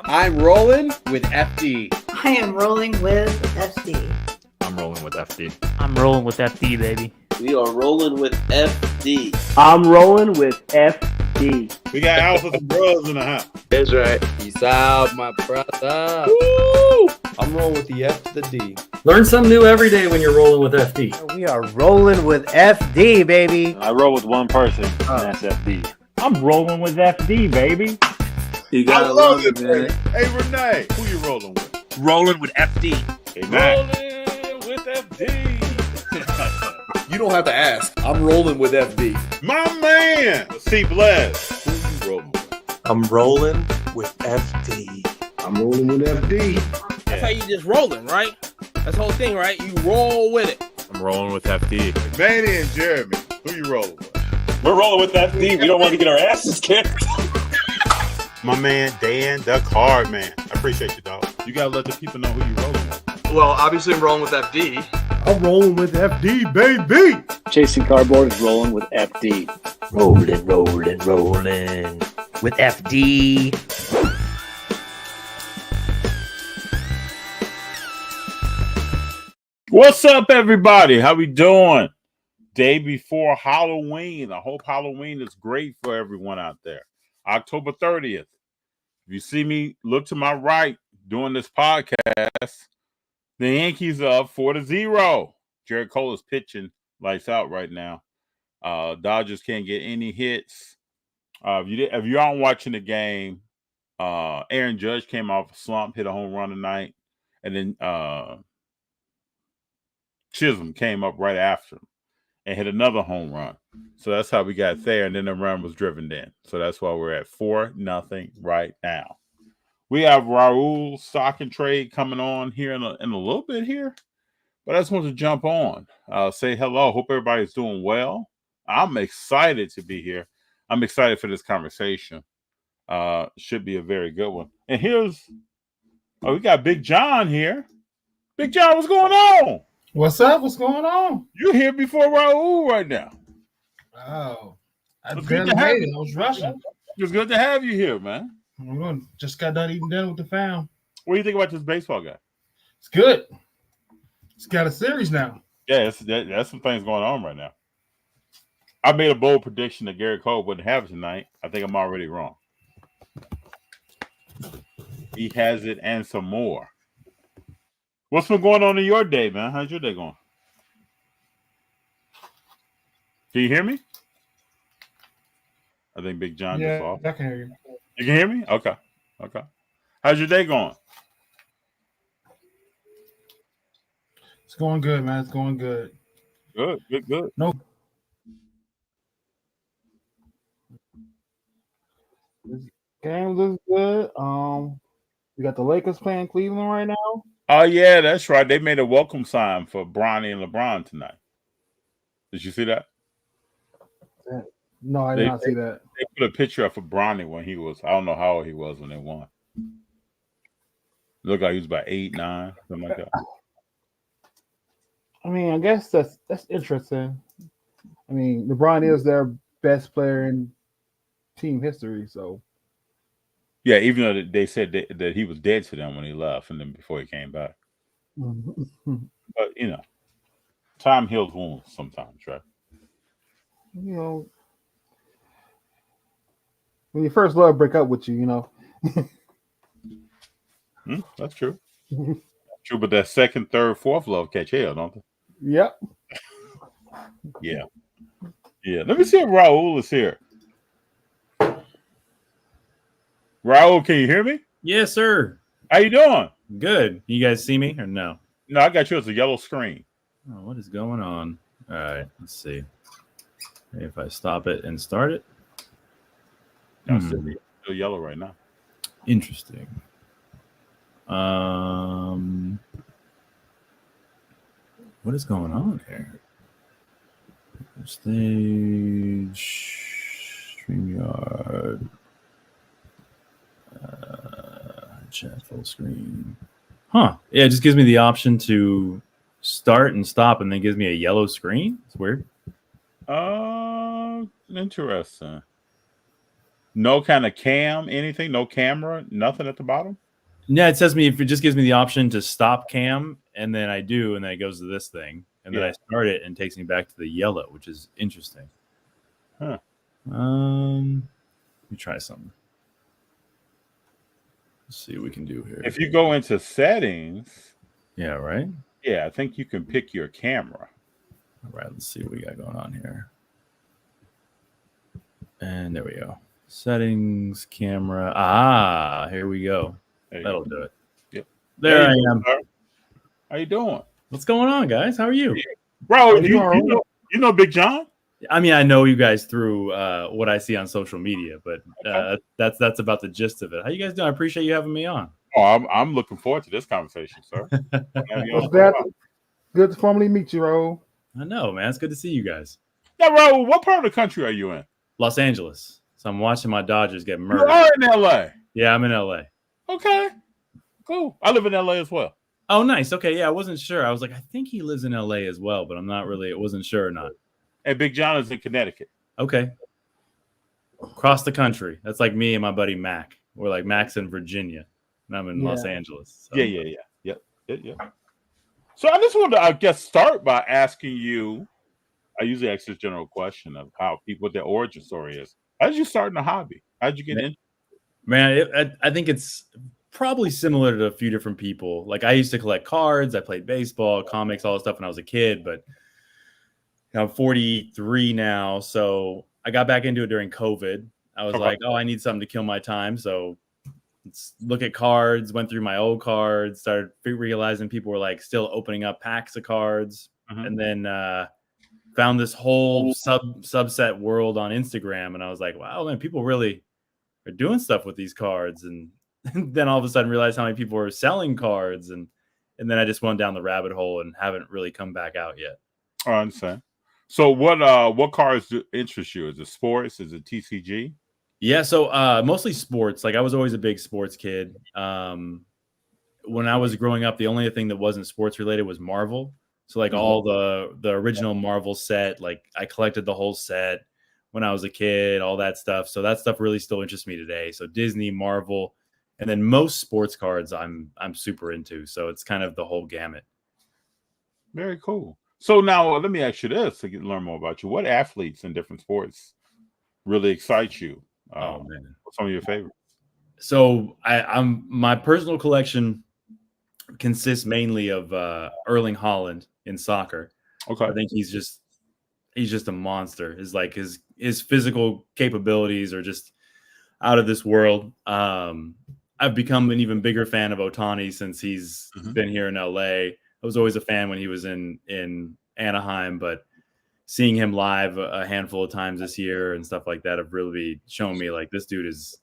I'm rolling with FD. I am rolling with FD. I'm rolling with FD. I'm rolling with FD, baby. We are rolling with FD. I'm rolling with FD. We got Alphas and Bros in the house. That's right. Peace out, my brother. Woo! I'm rolling with the F to the D. Learn something new every day when you're rolling with FD. We are rolling with FD, baby. I roll with one person, and that's FD. I'm rolling with FD, baby. You gotta love it, man. Hey, Renee, who you rolling with? Rolling with FD. Hey, Matt. Rolling with FD. You don't have to ask. I'm rolling with FD. My man, C. Bless. Who you rolling with? I'm rolling with FD. I'm rolling with FD. That's how you just rolling, right? That's the whole thing, right? You roll with it. I'm rolling with FD. Manny and Jeremy, who you rolling with? We're rolling with FD. We don't want to get our asses kicked. My man, Dan, the Card Man. I appreciate you, dog. You gotta let the people know who you rolling with. Well, obviously I'm rolling with FD. I'm rolling with FD, baby. Chasing Cardboard is rolling with FD. Rolling with FD. What's up, everybody? How we doing? Day before Halloween. I hope Halloween is great for everyone out there. October 30th. If you see me look to my right doing this podcast, the Yankees are up 4-0. Jared Cole is pitching lights out right now. Dodgers can't get any hits. If you aren't watching the game, Aaron Judge came off a slump, hit a home run tonight, and then Chisholm came up right after him and hit another home run. So that's how we got there, and then the run was driven in. So that's why we're at 4-0 right now. We have Raul stock and trade coming on here in a little bit here, but I just want to jump on, say hello. Hope everybody's doing well. I'm excited to be here. I'm excited for this conversation. Should be a very good one. And we got Big John here. Big John, what's going on? What's up? What's going on? You're here before Raul right now. Oh, I barely made it. I was rushing. It's good to have you here, man. Just got done eating dinner with the fam. What do you think about this baseball guy? It's good. It's got a series now. Yeah, that's some things going on right now. I made a bold prediction that Garrett Cole wouldn't have it tonight. I think I'm already wrong. He has it and some more. What's been going on in your day, man? How's your day going? Can you hear me? I think Big John just off. I can hear you. You can hear me? Okay. How's your day going? It's going good, man. It's going good. Good. No. This game looks good. We got the Lakers playing Cleveland right now. Oh, yeah, that's right. They made a welcome sign for Bronny and LeBron tonight. Did you see that? No, I did not see that. They put a picture up for Bronny when he was, I don't know how old he was when they won. Looked like he was about 8, 9, something like that. I mean, I guess that's interesting. I mean, LeBron is their best player in team history, so. Yeah, even though they said that he was dead to them when he left and then before he came back. But, time heals wounds sometimes, right? When your first love break up with you, That's true. True, but that second, third, fourth love catch hell, don't they? Yep. Yeah. Let me see if Raul is here. Raul, can you hear me? Yes, sir. How you doing? Good. You guys see me or no? No, I got you as a yellow screen. Oh, what is going on? All right, let's see. If I stop it and start it. I'm still yellow right now. Interesting. What is going on here? Stage, StreamYard, chat full screen. Huh? Yeah, it just gives me the option to start and stop, and then gives me a yellow screen. It's weird. Interesting. No kind of cam, anything, no camera, nothing at the bottom. Yeah, it says me if it just gives me the option to stop cam, and then I do, and then it goes to this thing, and then I start it and takes me back to the yellow, which is interesting. Huh. Let me try something. Let's see what we can do here. If you go into settings, yeah, right. Yeah, I think you can pick your camera. All right, let's see what we got going on here. And there we go. Settings, camera. Ah, here we go. That'll do it. Yep. There I am. How you doing? What's going on, guys? How are you? Bro, you know Big John? I mean, I know you guys through what I see on social media, but that's about the gist of it. How you guys doing? I appreciate you having me on. Oh, I'm looking forward to this conversation, sir. Good to formally meet you, Ro. I know, man. It's good to see you guys. Now, Ro, what part of the country are you in? Los Angeles. So I'm watching my Dodgers get murdered. You are in LA. Yeah, I'm in LA. Okay, cool. I live in LA as well. Oh, nice. Okay, yeah, I wasn't sure. I was like, I think he lives in LA as well, but I'm not really. I wasn't sure or not. And Big John is in Connecticut. Okay. Across the country. That's like me and my buddy Mac. We're like Mac's in Virginia, and I'm in Los Angeles. So. Yeah. So I just wanted to, I guess, start by asking you. I usually ask this general question of how people, what their origin story is. How did you start in a hobby? How did you get in? Man, I think it's probably similar to a few different people. Like I used to collect cards. I played baseball, comics, all that stuff when I was a kid. But I'm 43 now, so I got back into it during COVID. I was like, oh, I need something to kill my time. So let's look at cards, went through my old cards, started realizing people were like still opening up packs of cards. And then found this whole subset world on Instagram. And I was like, wow, man, people really are doing stuff with these cards. And then all of a sudden realized how many people were selling cards. And then I just went down the rabbit hole and haven't really come back out yet. I understand. So what cards do interest you? Is it sports? Is it TCG? Yeah, so mostly sports. Like I was always a big sports kid. When I was growing up, the only thing that wasn't sports related was Marvel. So like all the original Marvel set, like I collected the whole set when I was a kid, all that stuff. So that stuff really still interests me today. So Disney, Marvel, and then most sports cards I'm super into. So it's kind of the whole gamut. Very cool. So now let me ask you this to learn more about you. What athletes in different sports really excite you? Oh man, what's some of your favorites? So I'm my personal collection consists mainly of Erling Haaland in soccer. Okay, I think he's just a monster. His physical capabilities are just out of this world. I've become an even bigger fan of Ohtani since he's been here in LA. I was always a fan when he was in Anaheim, but seeing him live a handful of times this year and stuff like that have really shown me like this dude is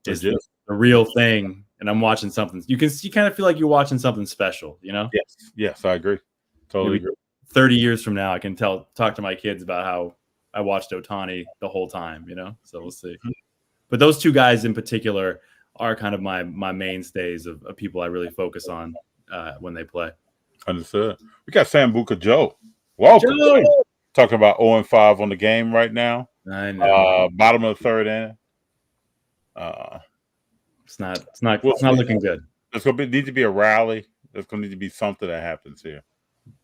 the real thing. And I'm watching something. You kind of feel like you're watching something special, you know? Yes, I agree. Totally agree. 30 years from now, I can talk to my kids about how I watched Ohtani the whole time, you know? So we'll see. But those two guys in particular are kind of my mainstays of people I really focus on when they play. Understood. We got Sambuca Joe. Welcome. Joe. Talking about 0-5 on the game right now. I know. Bottom of the third inning. It's not looking good. There's gonna need to be a rally. There's gonna need to be something that happens here.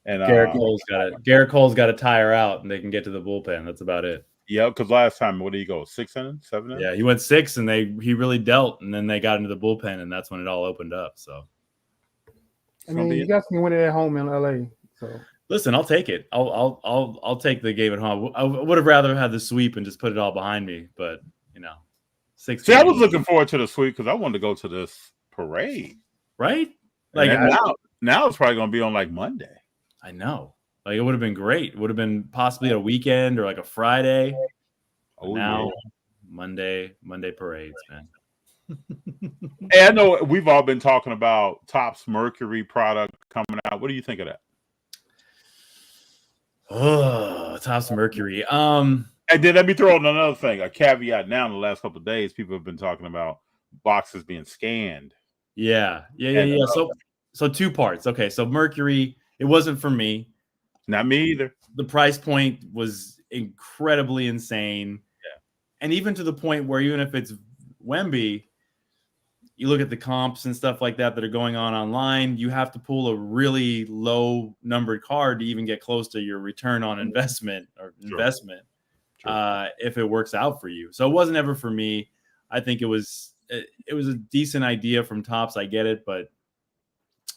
And Garrett Cole's got to tire out, and they can get to the bullpen. That's about it. Yeah, because last time, what did he go? 6 innings, 7 innings? Yeah, he went 6, and he really dealt, and then they got into the bullpen, and that's when it all opened up. So, I mean, you guys can win it at home in LA. So listen, I'll take it. I'll take the game at home. I would have rather had the sweep and just put it all behind me, but 6. See, I was looking forward to the sweep because I wanted to go to this parade. Right? Like now it's probably gonna be on like Monday. I know. Like it would have been great. It would have been possibly a weekend or like a Friday. Now Monday parades, man. Hey, I know we've all been talking about Topps Mercury product coming out. What do you think of that? Oh, Topps Mercury. And then let me throw in another thing, a caveat. Now in the last couple of days, people have been talking about boxes being scanned. Yeah. So 2 parts. Okay, so Mercury, it wasn't for me. Not me either. The price point was incredibly insane. Yeah. And even to the point where even if it's Wemby, you look at the comps and stuff like that are going on online, you have to pull a really low numbered card to even get close to your return on investment if it works out for you. So it wasn't ever for me. I think it was a decent idea from Topps. I get it, but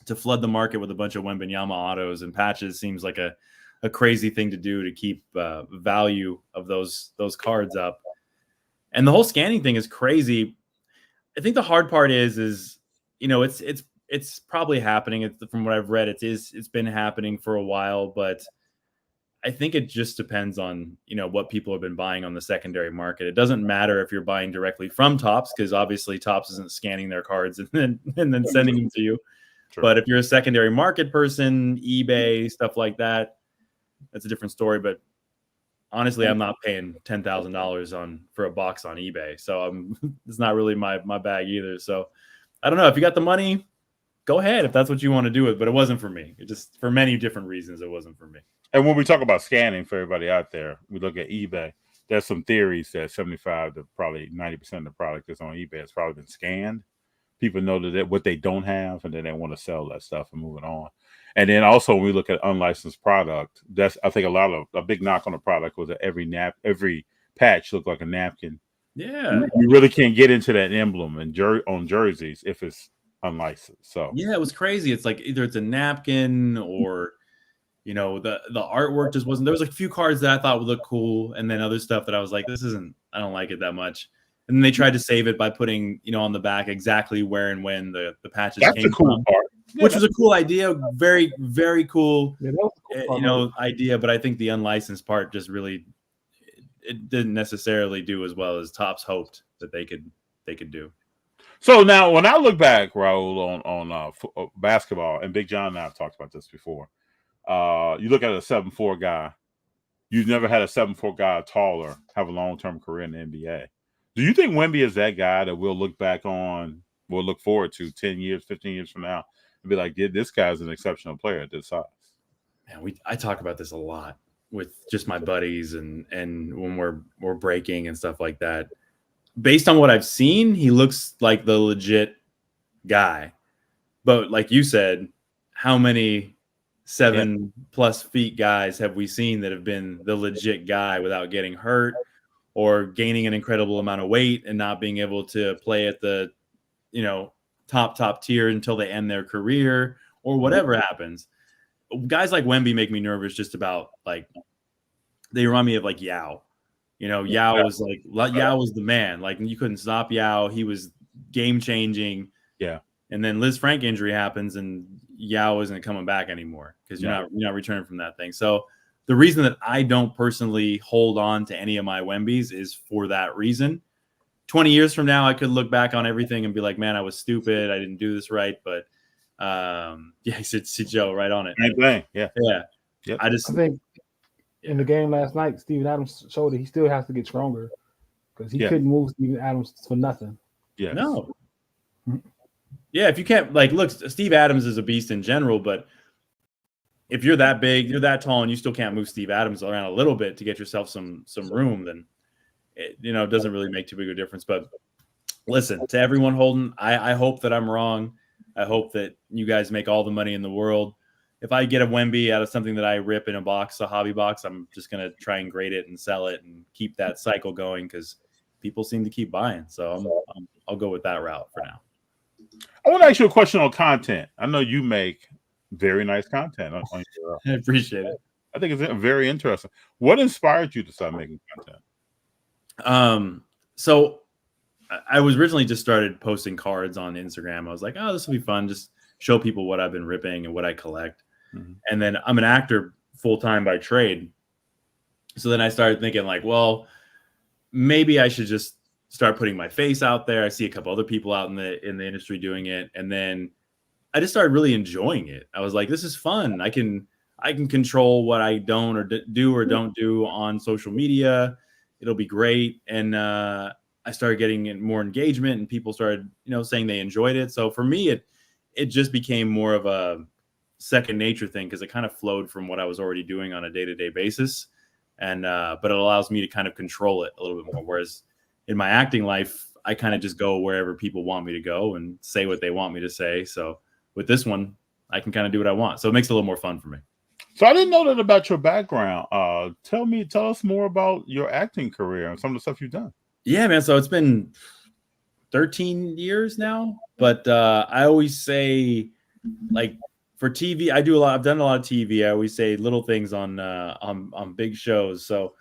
to flood the market with a bunch of Wembanyama autos and patches seems like a crazy thing to do to keep value of those cards up. And the whole scanning thing is crazy. I think the hard part is it's probably happening. From what I've read, it's been happening for a while, but I think it just depends on what people have been buying on the secondary market. It doesn't matter if you're buying directly from Topps, because obviously Topps isn't scanning their cards and then sending them to you. Sure. But if you're a secondary market person, eBay, stuff like that, that's a different story. But honestly, I'm not paying $10,000 for a box on eBay, so it's not really my bag either. So I don't know. If you got the money, go ahead if that's what you want to do with. But it wasn't for me. It just, for many different reasons, it wasn't for me. And when we talk about scanning, for everybody out there, we look at eBay. There's some theories that 75 to probably 90% of the product that's on eBay has probably been scanned. People know that what they don't have, and then they want to sell that stuff and move it on. And then also when we look at unlicensed product, that's, I think, a big knock on the product was that every patch looked like a napkin. Yeah, you really can't get into that emblem and on jerseys if it's unlicensed. So yeah, it was crazy. It's like either it's a napkin or the artwork just wasn't. There was a few cards that I thought would look cool, and then other stuff that I was like, I don't like it that much. And then they tried to save it by putting, on the back exactly where and when the patches that's came a cool from, part. which was a cool idea. Very, very cool, Yeah, that was a cool part. idea. But I think the unlicensed part just really, it didn't necessarily do as well as Topps hoped that they could do. So now, when I look back, Raul, on basketball, and Big John and I have talked about this before, you look at a 7'4" guy. You've never had a 7'4" guy taller have a long-term career in the NBA. Do you think Wemby is that guy that we'll look forward to 10 years, 15 years from now, and be like, this guy's an exceptional player at this size? Man, I talk about this a lot with just my buddies and when we're breaking and stuff like that. Based on what I've seen, he looks like the legit guy. But like you said, how many 7+ feet guys have we seen that have been the legit guy without getting hurt or gaining an incredible amount of weight and not being able to play at the, top tier until they end their career or whatever happens? Guys like Wemby make me nervous just about, like, they remind me of like Yao. Yao was the man. Like, you couldn't stop Yao. He was game changing. Yeah. And then Liz Frank injury happens and Yao isn't coming back anymore because you're not returning from that thing. So the reason that I don't personally hold on to any of my Wembys is for that reason. 20 years from now, I could look back on everything and be like, man, I was stupid. I didn't do this right. But he said, see Joe right on it. Same thing. Yeah. Yeah. Yep. I think in the game last night, Steven Adams showed that he still has to get stronger because he couldn't move Steven Adams for nothing. Yeah. No. Yeah, if you can't, look, Steve Adams is a beast in general, but if you're that big, you're that tall, and you still can't move Steve Adams around a little bit to get yourself some room, then it doesn't really make too big a difference. But listen, to everyone holding, I hope that I'm wrong. I hope that you guys make all the money in the world. If I get a Wemby out of something that I rip in a box, a hobby box, I'm just going to try and grade it and sell it and keep that cycle going because people seem to keep buying. So I'll go with that route for now. I want to ask you a question on content. I know you make very nice content on your. I appreciate it. I think it's very interesting. What inspired you to start making content? So I was originally just started posting cards on Instagram. I was like, oh, this will be fun. Just show people what I've been ripping and what I collect. Mm-hmm. And then I'm an actor full-time by trade. So then I started thinking like, well, maybe I should just start putting my face out there. I see a couple other people out in the industry doing it. And then I just started really enjoying it. I was like, this is fun. I can control what I don't or do or don't do on social media. It'll be great. And I started getting more engagement and people started, saying they enjoyed it. So for me, it just became more of a second nature thing because it kind of flowed from what I was already doing on a day-to-day basis. And but it allows me to kind of control it a little bit more. Whereas in my acting life, I kind of just go wherever people want me to go and say what they want me to say. So with this one, I can kind of do what I want. So it makes it a little more fun for me. So I didn't know that about your background. Tell us more about your acting career and some of the stuff you've done. Yeah, man. So it's been 13 years now, but I always say, like, for TV, I do a lot. I've done a lot of TV. I always say little things on big shows. So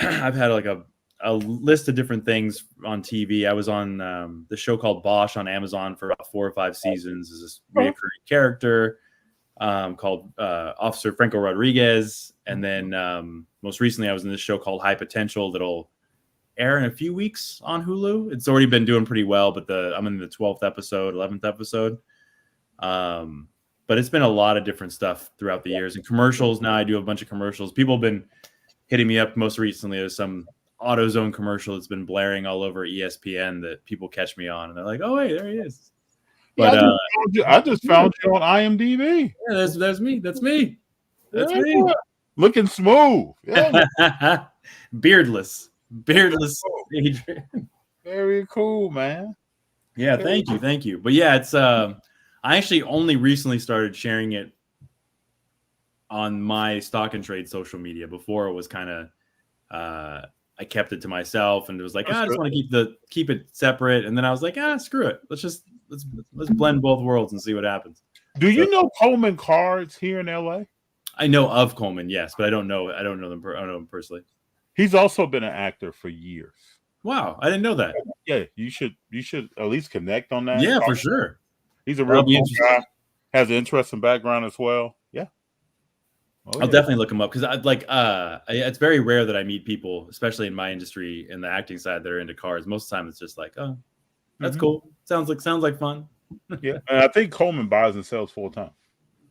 I've had like a list of different things on TV. I was on the show called Bosch on Amazon for about 4 or 5 seasons as this recurring character called Officer Franco Rodriguez. And then most recently I was in this show called High Potential that'll air in a few weeks on Hulu. It's already been doing pretty well, but I'm in the 12th episode, 11th episode. But it's been a lot of different stuff throughout the years. And commercials, now I do a bunch of commercials. People have been hitting me up most recently. There's some AutoZone commercial that's been blaring all over ESPN that people catch me on. And they're like, oh, hey, there he is. But I just found you on IMDb. Yeah, that's me. That's me. That's me. Looking smooth. Yeah. Beardless Adrian. Very cool, man. Yeah, thank you. But yeah, it's I actually only recently started sharing it on my stock and trade social media. Before it was kind of I kept it to myself and it was like, I just want to keep it separate. And then I was like, screw it. Let's blend both worlds and see what happens. Do you know Coleman Cards here in LA? I know of Coleman, yes, but I don't know them. I don't know him personally. He's also been an actor for years. Wow, I didn't know that. Yeah, you should at least connect on that. Yeah, for sure. He's a real cool guy. Has an interesting background as well. Yeah. I'll definitely look him up because it's very rare that I meet people, especially in my industry in the acting side, that are into cars. Most of the time, it's just like, oh, that's cool. Sounds like fun. Yeah, and I think Coleman buys and sells full time.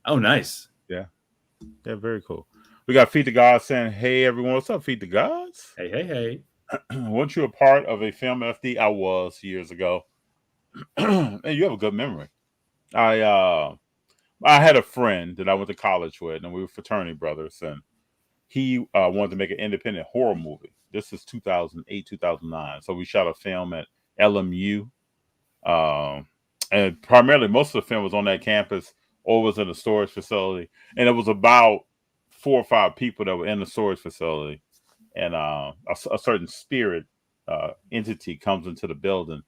Oh, nice. Yeah, very cool. We got Feed the Gods saying, "Hey everyone, what's up, Feed the Gods? Hey. Weren't you a part of a film FD? I was years ago. And you have a good memory. I had a friend that I went to college with, and we were fraternity brothers, and he wanted to make an independent horror movie. This is 2008, 2009. So we shot a film at LMU. And primarily most of the film was on that campus or was in a storage facility. And it was about 4 or 5 people that were in the storage facility. And a certain spirit entity comes into the building.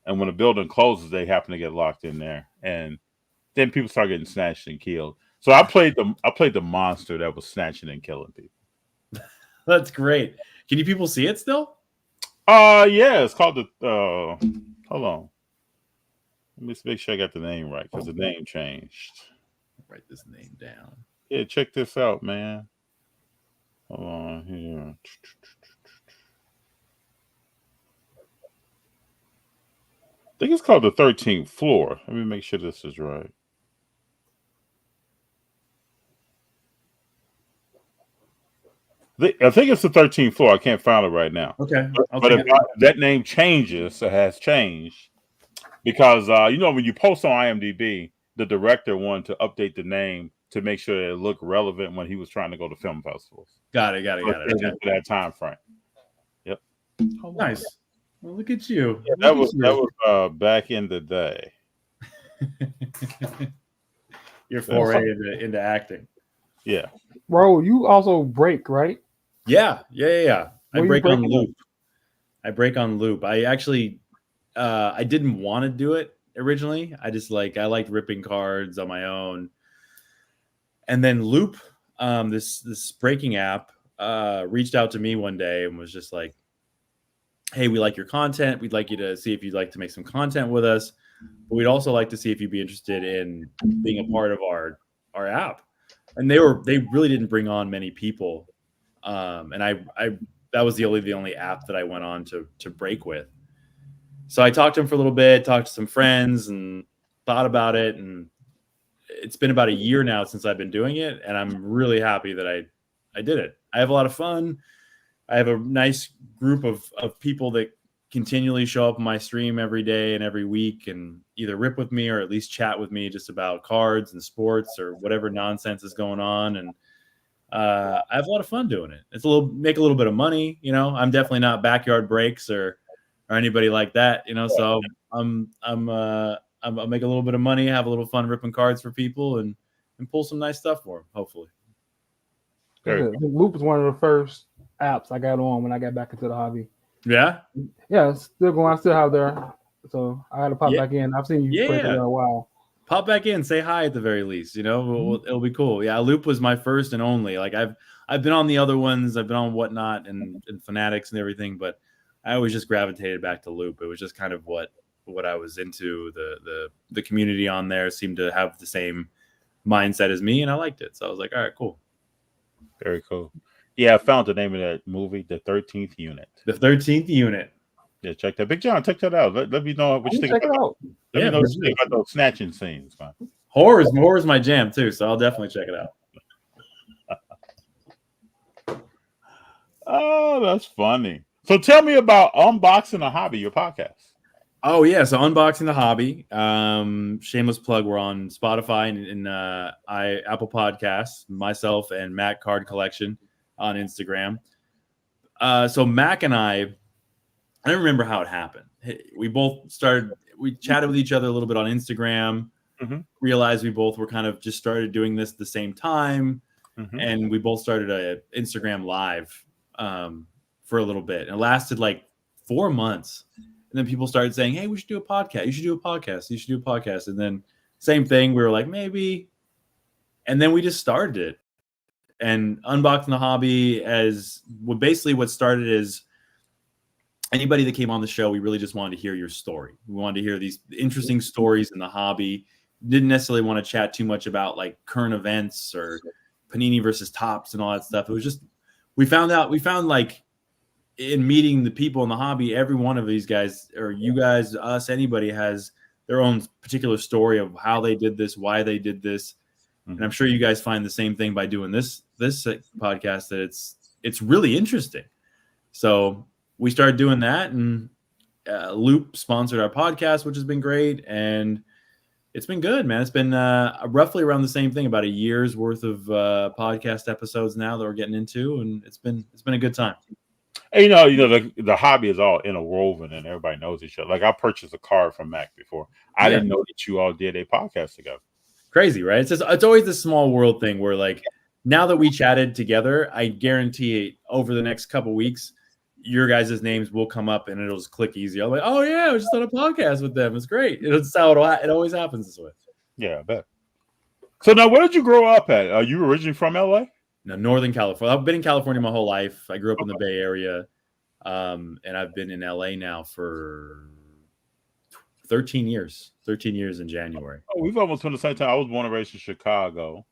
And when the building closes, they happen to get locked in there. And then people start getting snatched and killed. So I played the monster that was snatching and killing people. That's great. Can you people see it still? Yeah, it's called the hold on. Let me make sure I got the name right because the name changed. Write this name down. Yeah, check this out, man. Hold on here. I think it's called The 13th Floor. Let me make sure this is right. I think it's The 13th Floor. I can't find it right now. Okay. But if that name changes, it has changed. Because, when you post on IMDb, the director wanted to update the name to make sure that it looked relevant when he was trying to go to film festivals. Got it. Okay. For that time frame. Yep. Oh, nice. Well, look at you. Yeah, that was back in the day. Your foray into acting. Yeah. Bro, you also break, right? Yeah. I break on loop. I actually I didn't want to do it originally. I liked ripping cards on my own. And then Loop, this breaking app, reached out to me one day and was just like, hey, we like your content. We'd like you to see if you'd like to make some content with us. But we'd also like to see if you'd be interested in being a part of our app. And they really didn't bring on many people. And I that was the only app that I went on to break with. So I talked to him for a little bit, talked to some friends and thought about it. And it's been about a year now since I've been doing it. And I'm really happy that I did it. I have a lot of fun. I have a nice group of people that continually show up on my stream every day and every week and either rip with me or at least chat with me just about cards and sports or whatever nonsense is going on. And I have a lot of fun doing it. Make a little bit of money. I'm definitely not Backyard Breaks or or anybody like that, you know. So I'll make a little bit of money, have a little fun ripping cards for people, and pull some nice stuff for them, hopefully. Loop was one of the first apps I got on when I got back into the hobby. Yeah, it's still going. I still have there, so I got to pop back in. I've seen you play for a while. Pop back in, say hi at the very least. You know, it'll be cool. Yeah, Loop was my first and only. Like I've been on the other ones. I've been on Whatnot and Fanatics and everything, but I always just gravitated back to Loop. It was just kind of what I was into. The community on there seemed to have the same mindset as me, and I liked it. So I was like, all right, cool. Very cool. Yeah, I found the name of that movie, The 13th Unit. The 13th Unit. Yeah, check that. Big John, check that out. Let me know what you think about it. Let me know what you think about those snatching scenes, man. Horror's my jam too, so I'll definitely check it out. Oh, that's funny. So tell me about Unboxing a Hobby, your podcast. Oh yeah, so Unboxing the Hobby. Shameless plug. We're on Spotify and Apple Podcasts. Myself and Mac Card Collection on Instagram. So Mac and I don't remember how it happened. We chatted with each other a little bit on Instagram. Realized we both were kind of just started doing this at the same time, and we both started a Instagram live for a little bit. And it lasted like 4 months. And then people started saying, hey, we should do a podcast. You should do a podcast. You should do a podcast. And then same thing. We were like, maybe. And then we just started it. And Unboxing the Hobby basically what started is anybody that came on the show, we really just wanted to hear your story. We wanted to hear these interesting stories in the hobby. Didn't necessarily want to chat too much about like current events or Panini versus Topps and all that stuff. It was just, we found like, in meeting the people in the hobby, every one of these guys, or you guys, us, anybody has their own particular story of how they did this, why they did this. And I'm sure you guys find the same thing by doing this podcast, that it's really interesting. So we started doing that, and Loop sponsored our podcast, which has been great. And it's been good, man. It's been roughly around the same thing, about a year's worth of podcast episodes now that we're getting into. And it's been a good time. And, you know, the hobby is all interwoven, and everybody knows each other. Like I purchased a card from Mac before. I didn't know that you all did a podcast together. Crazy, right? It's always this small world thing where, like, now that we chatted together, I guarantee over the next couple weeks, your guys' names will come up and it'll just click easy. I'm like, oh yeah, I just done a podcast with them. It's great. It's how it always happens this way. Yeah, I bet. So now, where did you grow up at? Are you originally from LA? No, Northern California. I've been in California my whole life. I grew up in the Bay Area, and I've been in LA now for 13 years. 13 years in January. Oh, we've almost been the same time. I was born and raised in Chicago.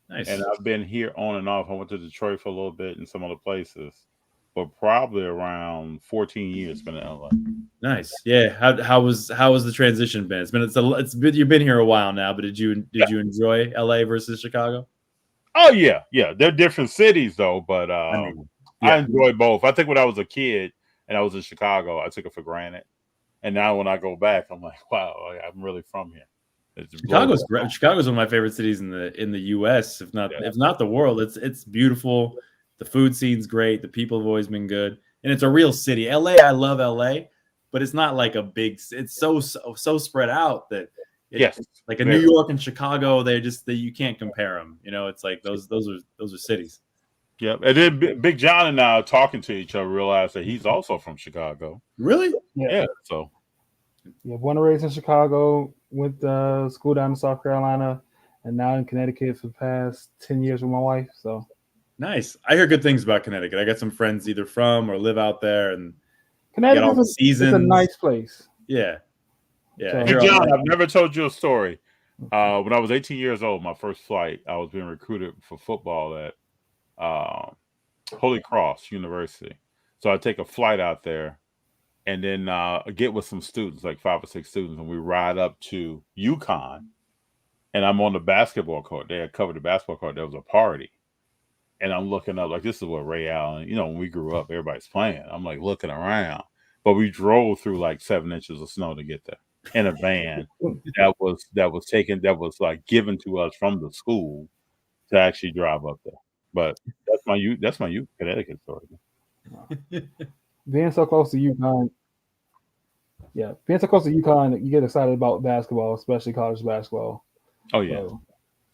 Nice. And I've been here on and off. I went to Detroit for a little bit and some other places, but probably around 14 years been in LA. Nice. Yeah. How was the transition been? It's been you've been here a while now, but did you enjoy LA versus Chicago? Oh yeah. They're different cities though, but I enjoy both. I think when I was a kid and I was in Chicago, I took it for granted. And now when I go back, I'm like, wow, I'm really from here. Chicago's great. Chicago's one of my favorite cities in the U.S. If not the world. It's beautiful. The food scene's great. The people have always been good, and it's a real city. L.A. I love L.A., but it's not like a big. It's so spread out that like a New York and Chicago. You can't compare them. You know, it's like those are cities. Yeah, and then Big John and I talking to each other realized that he's also from Chicago. Really? Yeah. So. Yeah, born and raised in Chicago, went to school down in South Carolina, and now in Connecticut for the past 10 years with my wife. So nice. I hear good things about Connecticut. I got some friends either from or live out there, and Connecticut is a nice place. Yeah. Hey, John, I've never told you a story. When I was 18 years old, my first flight, I was being recruited for football at Holy Cross University. So I take a flight out there and then get with some students, like 5 or 6 students, and we ride up to UConn. And I'm on the basketball court. They had covered the basketball court. There was a party. And I'm looking up, like, this is what Ray Allen, when we grew up, everybody's playing. I'm like looking around. But we drove through like 7 inches of snow to get there in a van that was like given to us from the school to actually drive up there. But that's my youth Connecticut story. Being so close to UConn, Yeah, being so close to UConn, you get excited about basketball, especially college basketball. Oh yeah, So,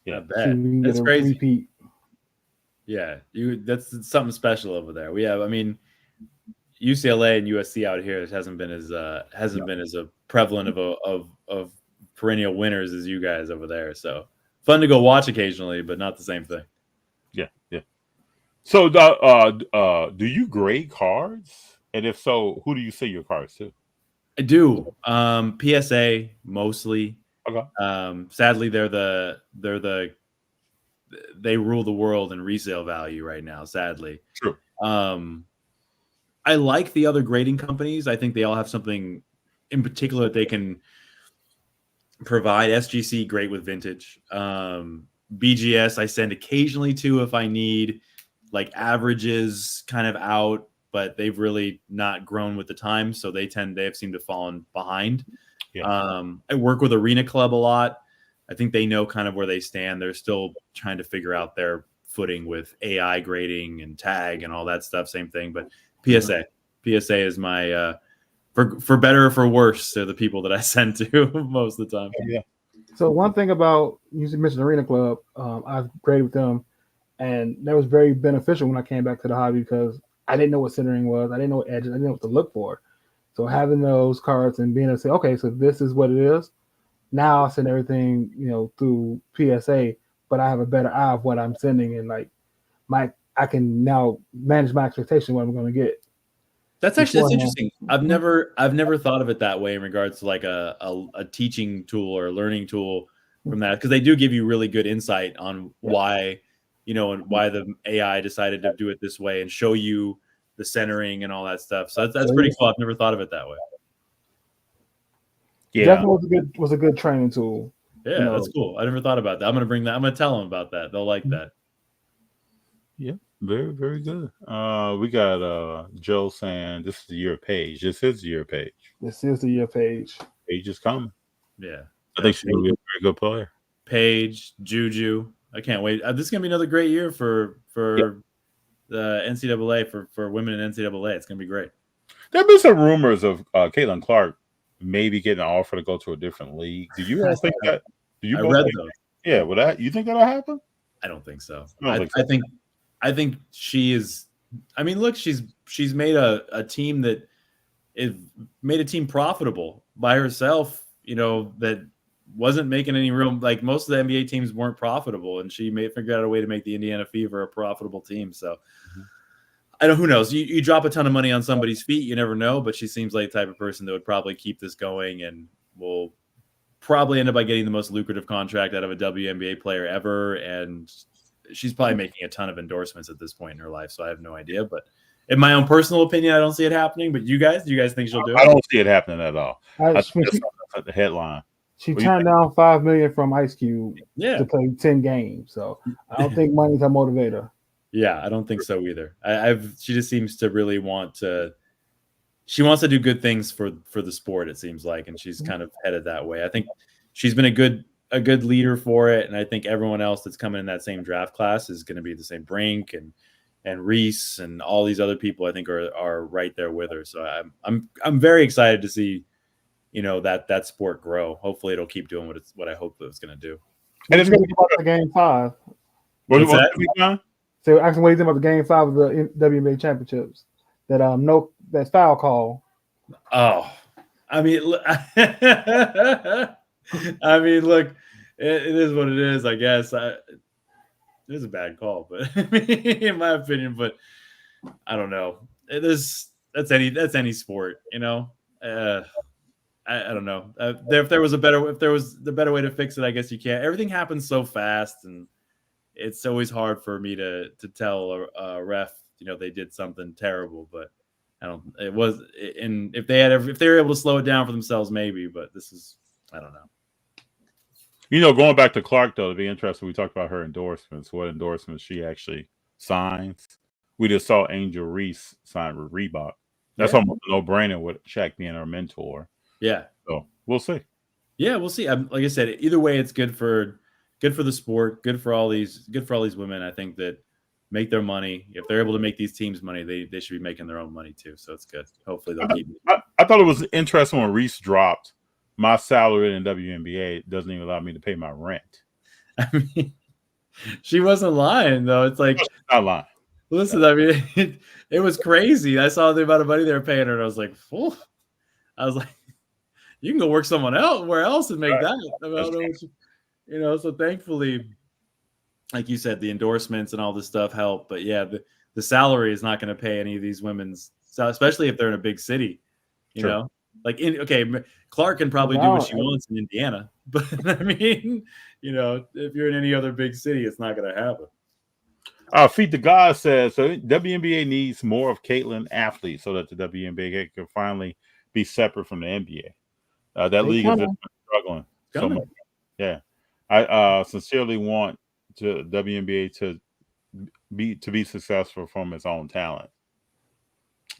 Yeah, see if we can that's get a crazy. repeat. Yeah, that's something special over there. We have, I mean, UCLA and USC out here hasn't been as prevalent of perennial winners as you guys over there. So fun to go watch occasionally, but not the same thing. yeah. So, do you grade cards? And if so, who do you send your cards to? I do. PSA mostly. Okay. Sadly, they rule the world in resale value right now. Sadly, True. I like the other grading companies. I think they all have something in particular that they can provide. SGC, great with vintage. BGS, I send occasionally to if I need like averages kind of out, but they've really not grown with the time, so they have seemed to fallen behind. Yeah. I work with Arena Club a lot. I think they know kind of where they stand. They're still trying to figure out their footing with AI grading and tag and all that stuff. Same thing, but PSA is my for better or for worse. They're the people that I send to most of the time. Yeah. So one thing about you mentioned Arena Club, I've graded with them, and that was very beneficial when I came back to the hobby because I didn't know what centering was, I didn't know what edges, I didn't know what to look for. So having those cards and being able to say, okay, so this is what it is. Now I send everything, through PSA, but I have a better eye of what I'm sending, and like I can now manage my expectation what I'm going to get. That's interesting. I've never thought of it that way in regards to like a teaching tool or a learning tool from that, because they do give you really good insight on why, and why the AI decided to do it this way and show you the centering and all that stuff. So that's pretty cool. I've never thought of it that way. Yeah, definitely was a good training tool. Yeah, that's cool. I never thought about that. I'm gonna bring that. I'm gonna tell them about that. They'll like that. Yeah, very, very good. We got Joe saying this is the year Page. This is the year Page. This is the year Page. Page is coming. Yeah, I think she's gonna be a very good player. Page, Juju. I can't wait. This is gonna be another great year for the NCAA for women in NCAA. It's gonna be great. There have been some rumors of Caitlin Clark maybe getting an offer to go to a different league. Do you guys think that? Do you? I read those. Yeah, will that? You think that'll happen? I don't think so. I think she is. I mean, look, she's made a team that made a team profitable by herself. That wasn't making any real, like most of the NBA teams weren't profitable, and she figured out a way to make the Indiana Fever a profitable team. So. Who knows? You drop a ton of money on somebody's feet, you never know, but she seems like the type of person that would probably keep this going and will probably end up by getting the most lucrative contract out of a WNBA player ever. And she's probably making a ton of endorsements at this point in her life. So I have no idea, but in my own personal opinion, I don't see it happening. But do you guys think she'll do it? I don't see it happening at all. That's the headline. She turned down $5 million from Ice Cube to play 10 games. So I don't think money's a motivator. Yeah, I don't think so either. She just seems to really want to. She wants to do good things for the sport. It seems like, and she's kind of headed that way. I think she's been a good leader for it, and I think everyone else that's coming in that same draft class is going to be the same. Brink and Reese and all these other people. I think are right there with her. So I'm very excited to see, that sport grow. Hopefully, it'll keep doing what I hope it's going to do. And it's going to be about the Game 5. What's that? So asking what do you think about the Game 5 of the WNBA championships? That foul call. Oh, I mean, look, it is what it is. I guess it is a bad call, but in my opinion, but I don't know. That's any sport, I don't know. If there was the better way to fix it, I guess you can't. Everything happens so fast, and it's always hard for me to tell a ref, they did something terrible, but I don't. It was, and if they were able to slow it down for themselves, maybe. But this is, I don't know. Going back to Clark though, it'd be interesting. We talked about her endorsements. What endorsements she actually signs? We just saw Angel Reese sign with Reebok. That's almost a no-brainer with Shaq being her mentor. Yeah. So we'll see. Yeah, we'll see. Like I said, either way, it's good for the sport, good for all these women. I think that make their money. If they're able to make these teams money, they should be making their own money too. So it's good. Hopefully they'll keep it. I thought it was interesting when Reese dropped my salary in WNBA. It doesn't even allow me to pay my rent. I mean, she wasn't lying though. It's like She's not lying. Listen, I mean, it was crazy. I saw the amount of money they were paying her, and I was like, "Oof." I was like, you can go work someone else, where else, and make that. I mean, I don't know what you know. So thankfully, like you said, the endorsements and all this stuff help. But yeah, the salary is not going to pay any of these women's, especially if they're in a big city. You know, like Clark can probably do what she wants in Indiana, but I mean, you know, if you're in any other big city, it's not going to happen. Feet to God says, so WNBA needs more of Caitlin athletes so that the WNBA can finally be separate from the NBA. That league has been struggling so much. Yeah. I sincerely want the WNBA to be successful from its own talent.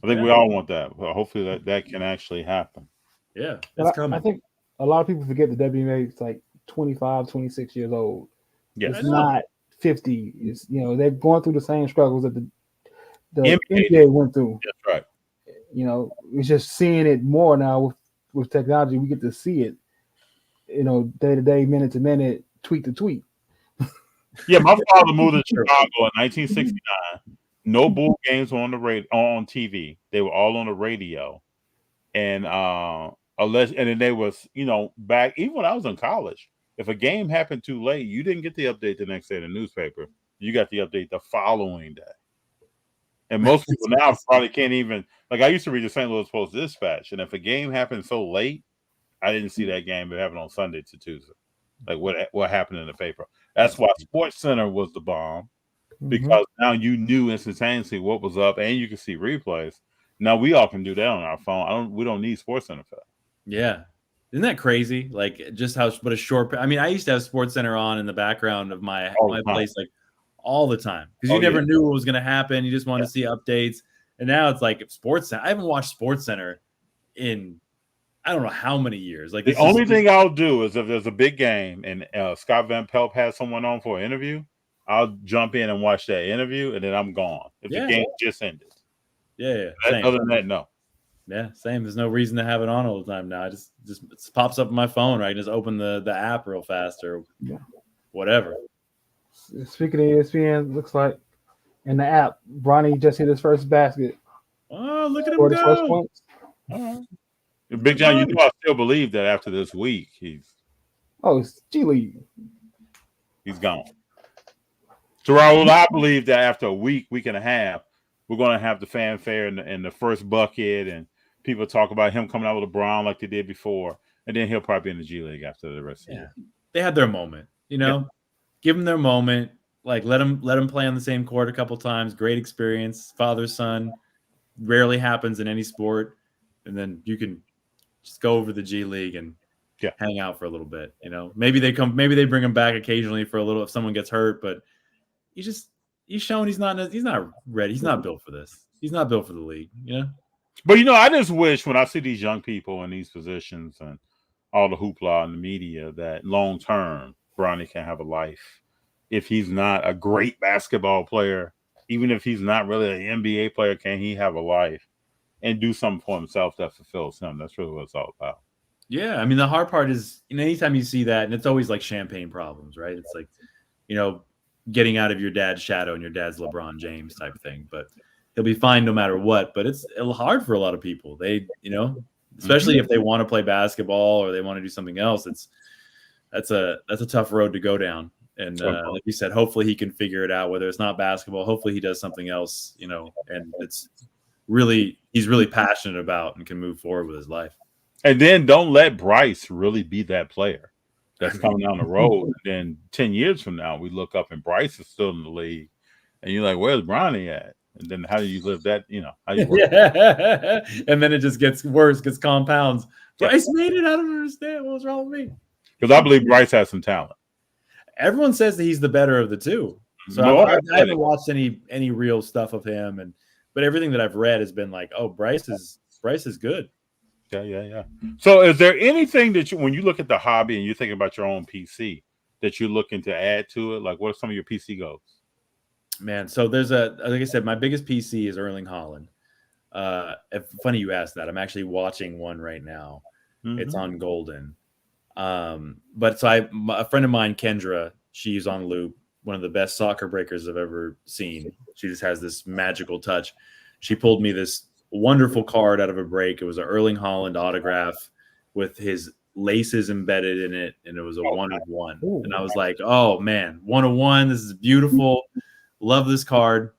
I think we all want that. Well, hopefully that can actually happen. Yeah, it's coming. I think a lot of people forget the WNBA is like 25, 26 years old. Yeah, it's not 50. It's, you know, they're going through the same struggles that the NBA went through. That's right. You know, we're just seeing it more now with technology. We get to see it, you know, day to day, minute to minute, tweet to tweet. Yeah, my father moved to Chicago in 1969. No Bull games were on TV. They were all on the radio, and then they was, you know, back even when I was in college. If a game happened too late, you didn't get the update the next day in the newspaper. You got the update the following day. And most people now probably can't even, like, I used to read the St. Louis Post-Dispatch, and if a game happened so late, I didn't see that game. It happened on Sunday to Tuesday. Like what happened in the paper. That's why Sports Center was the bomb, because now you knew instantaneously what was up, and you could see replays. Now we all can do that on our phone. We don't need Sports Center for that. Yeah. Isn't that crazy? Like just what a short. I mean, I used to have Sports Center on in the background of my place, like all the time, because you never knew what was going to happen. You just wanted to see updates, and now it's like Sports Center. I haven't watched Sports Center in I don't know how many years. Like the only thing I'll do is if there's a big game and Scott Van Pelt has someone on for an interview, I'll jump in and watch that interview, and then I'm gone. If the game just ended, other than that, no. Yeah, same. There's no reason to have it on all the time now. It just pops up on my phone, right? Just open the app real fast or whatever. Speaking of ESPN, looks like in the app, Bronny just hit his first basket. Oh, look at him go! First points. All right. Big John, you know I still believe that after this week, it's G League. He's gone. So Raul, I believe that after a week and a half, we're going to have the fanfare and the first bucket, and people talk about him coming out with LeBron like they did before, and then he'll probably be in the G League after the rest of the year. They had their moment, you know. Give them their moment. Like let them play on the same court a couple times. Great experience, father son. Rarely happens in any sport, and then you can just go over to the G League and hang out for a little bit. You know, maybe they bring him back occasionally for a little if someone gets hurt, but he's showing he's not ready. He's not built for this. He's not built for the league, you know? But, you know, I just wish when I see these young people in these positions and all the hoopla in the media that long term Bronny can have a life. If he's not a great basketball player, even if he's not really an NBA player, can he have a life and do something for himself that fulfills him? That's really what it's all about. Yeah. I mean, the hard part is, you know, anytime you see that, and it's always like champagne problems, right? It's like, you know, getting out of your dad's shadow and your dad's LeBron James type thing, but he'll be fine no matter what. But it's hard for a lot of people. They, you know, especially if they want to play basketball or they want to do something else, that's a tough road to go down. And like you said, hopefully he can figure it out, whether it's not basketball, hopefully he does something else, you know, and he's really passionate about and can move forward with his life. And then don't let Bryce really be that player that's coming down the road. And then 10 years from now, we look up and Bryce is still in the league. And you're like, where's Bronny at? And then how do you live that, you know? How you work And then it just gets worse, gets compounds. Bryce made it. I don't understand. What was wrong with me? Because I believe Bryce has some talent. Everyone says that he's the better of the two. So I haven't watched any real stuff of him. But everything that I've read has been like, oh, Bryce is good. Yeah. So is there anything that when you look at the hobby and you're thinking about your own PC that you're looking to add to it? Like what are some of your PC goals? Man, so there's like I said, my biggest PC is Erling Haaland. Funny you asked that. I'm actually watching one right now. It's on Golden. But so a friend of mine, Kendra, she's on loop. One of the best soccer breakers I've ever seen. She just has this magical touch. She pulled me this wonderful card out of a break. It was an Erling Haaland autograph with his laces embedded in it, and it was a 1-of-1. And I was like, oh man, 1-of-1. This is beautiful. Love this card.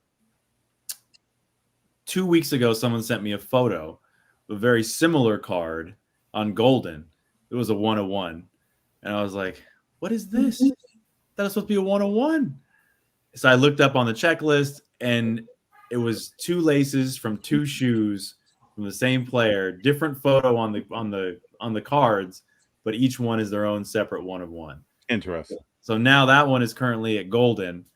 2 weeks ago, someone sent me a photo of a very similar card on Golden. It was a 1-of-1. And I was like, what is this? That was supposed to be a 1-of-1. So I looked up on the checklist, and it was 2 laces from 2 shoes from the same player, different photo on the cards, but each one is their own separate 1-of-1. Interesting. So now that one is currently at Golden,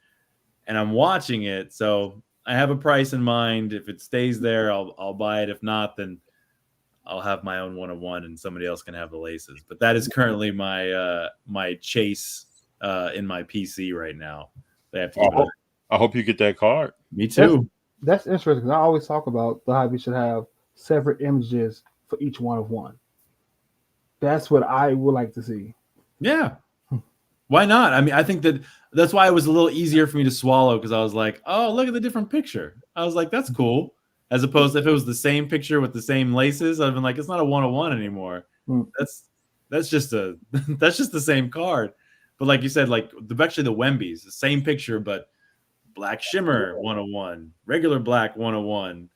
and I'm watching it. So I have a price in mind. If it stays there, I'll buy it. If not, then I'll have my own 1-of-1, and somebody else can have the laces. But that is currently my my chase in my PC right now. They have to. I hope you get that card. Me too. That's interesting because I always talk about the hobby should have separate images for each 1-of-1. That's what I would like to see. Yeah. Why not? I mean, I think that's why it was a little easier for me to swallow, because I was like, oh, look at the different picture. I was like, that's cool. As opposed to if it was the same picture with the same laces, I've been like, it's not a 1-of-1 anymore. That's just the same card. But like you said, like actually the Wemby's, the same picture, but black shimmer 1-of-1, regular black 1-of-1,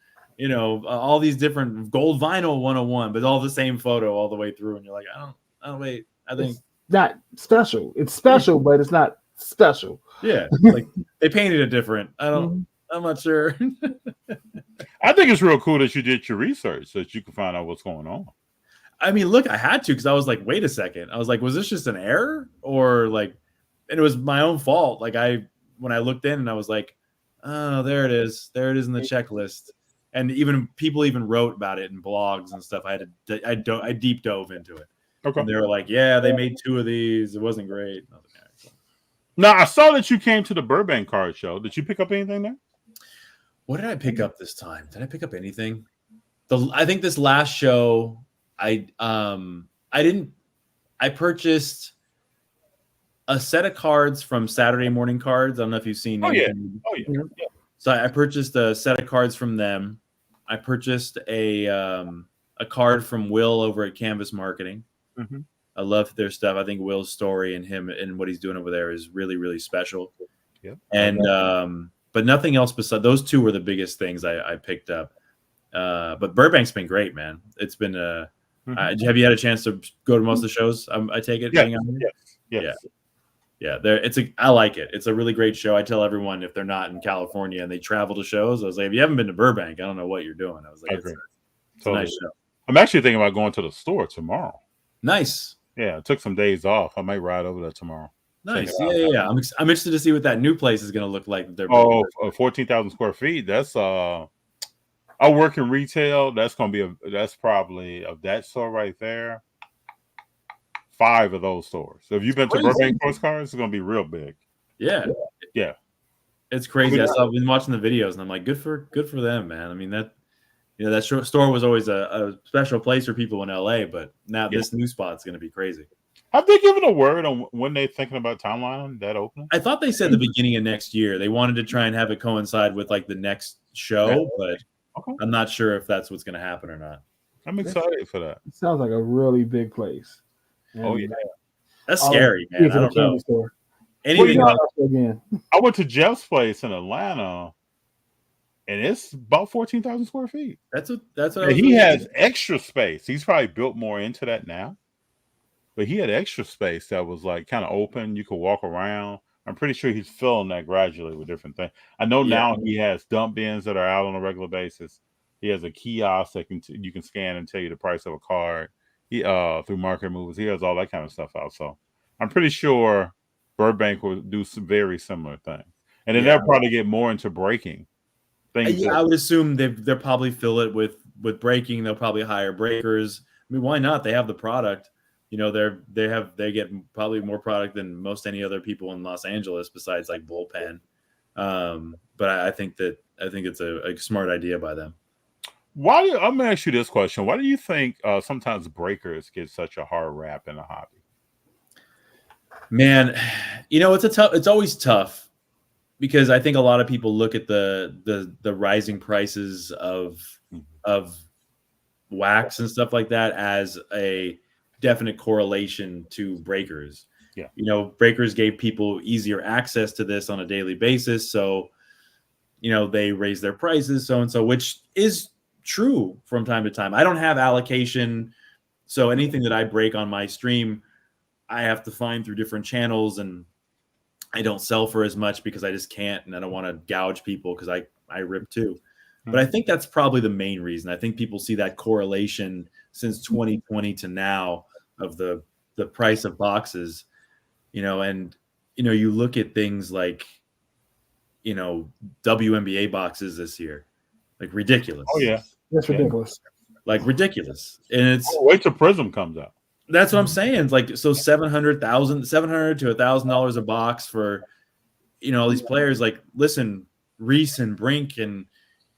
all these different gold vinyl 1-of-1, but all the same photo all the way through. And you're like, I don't wait. I think it's not special. It's special, but it's not special. Yeah. Like they painted it different. I'm not sure. I think it's real cool that you did your research so that you can find out what's going on. I mean, look, I had to, because I was like, wait a second. I was like, was this just an error? Or like, and it was my own fault. Like when I looked in and I was like, oh, there it is. There it is in the checklist. And even people wrote about it in blogs and stuff. I deep dove into it. Okay. And they were like, yeah, they made 2 of these. It wasn't great. Now, I saw that you came to the Burbank card show. Did you pick up anything there? What did I pick up this time? Did I pick up anything? I think this last show, I purchased a set of cards from Saturday Morning Cards. I don't know if you've seen. Oh yeah. So I purchased a set of cards from them. I purchased a card from Will over at Canvas Marketing. Mm-hmm. I love their stuff. I think Will's story and him and what he's doing over there is really, really special. Yep. And but nothing else besides those 2 were the biggest things I picked up. But Burbank's been great, man. It's been have you had a chance to go to most of the shows? I take it. Yes. Yeah. I like it. It's a really great show. I tell everyone if they're not in California and they travel to shows, I was like, if you haven't been to Burbank, I don't know what you're doing. I was like, it's a nice show. I'm actually thinking about going to the store tomorrow. Nice. Yeah, I took some days off. I might ride over there tomorrow. Nice. Yeah. I'm interested to see what that new place is going to look like. 14,000 square feet. That's I work in retail. That's going to be that's probably of that store right there. 5 of those stores. So if you've been to Burbank Postcards, it's going to be real big. Yeah. It's crazy. I've been watching the videos and I'm like, good for them, man. I mean, that store was always a special place for people in LA, but now this new spot's going to be crazy. Have they given a word on when they're thinking about timeline that opening? I thought they said the beginning of next year. They wanted to try and have it coincide with like the next show, but I'm not sure if that's what's going to happen or not. I'm excited for that. It sounds like a really big place. And that's scary, man. I don't know. Store. Anything again? I went to Jeff's place in Atlanta, and it's about 14,000 square feet. That's what he has extra space. He's probably built more into that now. But he had extra space that was like kind of open. You could walk around. I'm pretty sure he's filling that gradually with different things. I know now he has dump bins that are out on a regular basis. He has a kiosk that you can scan and tell you the price of a card. He through Market Moves. He has all that kind of stuff out. So I'm pretty sure Burbank will do some very similar things. And then they'll probably get more into breaking things. I would assume they'll probably fill it with breaking. They'll probably hire breakers. I mean, why not? They have the product. They get probably more product than most any other people in Los Angeles besides like Bullpen. But I think it's a smart idea by them. Why do I'm gonna ask you this question? Why do you think sometimes breakers get such a hard rap in the hobby? Man, it's always tough because I think a lot of people look at the rising prices of wax and stuff like that as a definite correlation to breakers. Yeah. Breakers gave people easier access to this on a daily basis. So, they raise their prices, so and so, which is true from time to time. I don't have allocation. So anything that I break on my stream, I have to find through different channels, and I don't sell for as much because I just can't. And I don't want to gouge people because I rip too. But I think that's probably the main reason. I think people see that correlation since 2020 to now of the price of boxes, and, you look at things like, WNBA boxes this year, like ridiculous. Oh, yeah. That's ridiculous. Like ridiculous. And it's wait till Prism comes out. That's what I'm saying. It's like, so $700 to $1,000 a box for, all these players. Like, listen, Reese and Brink and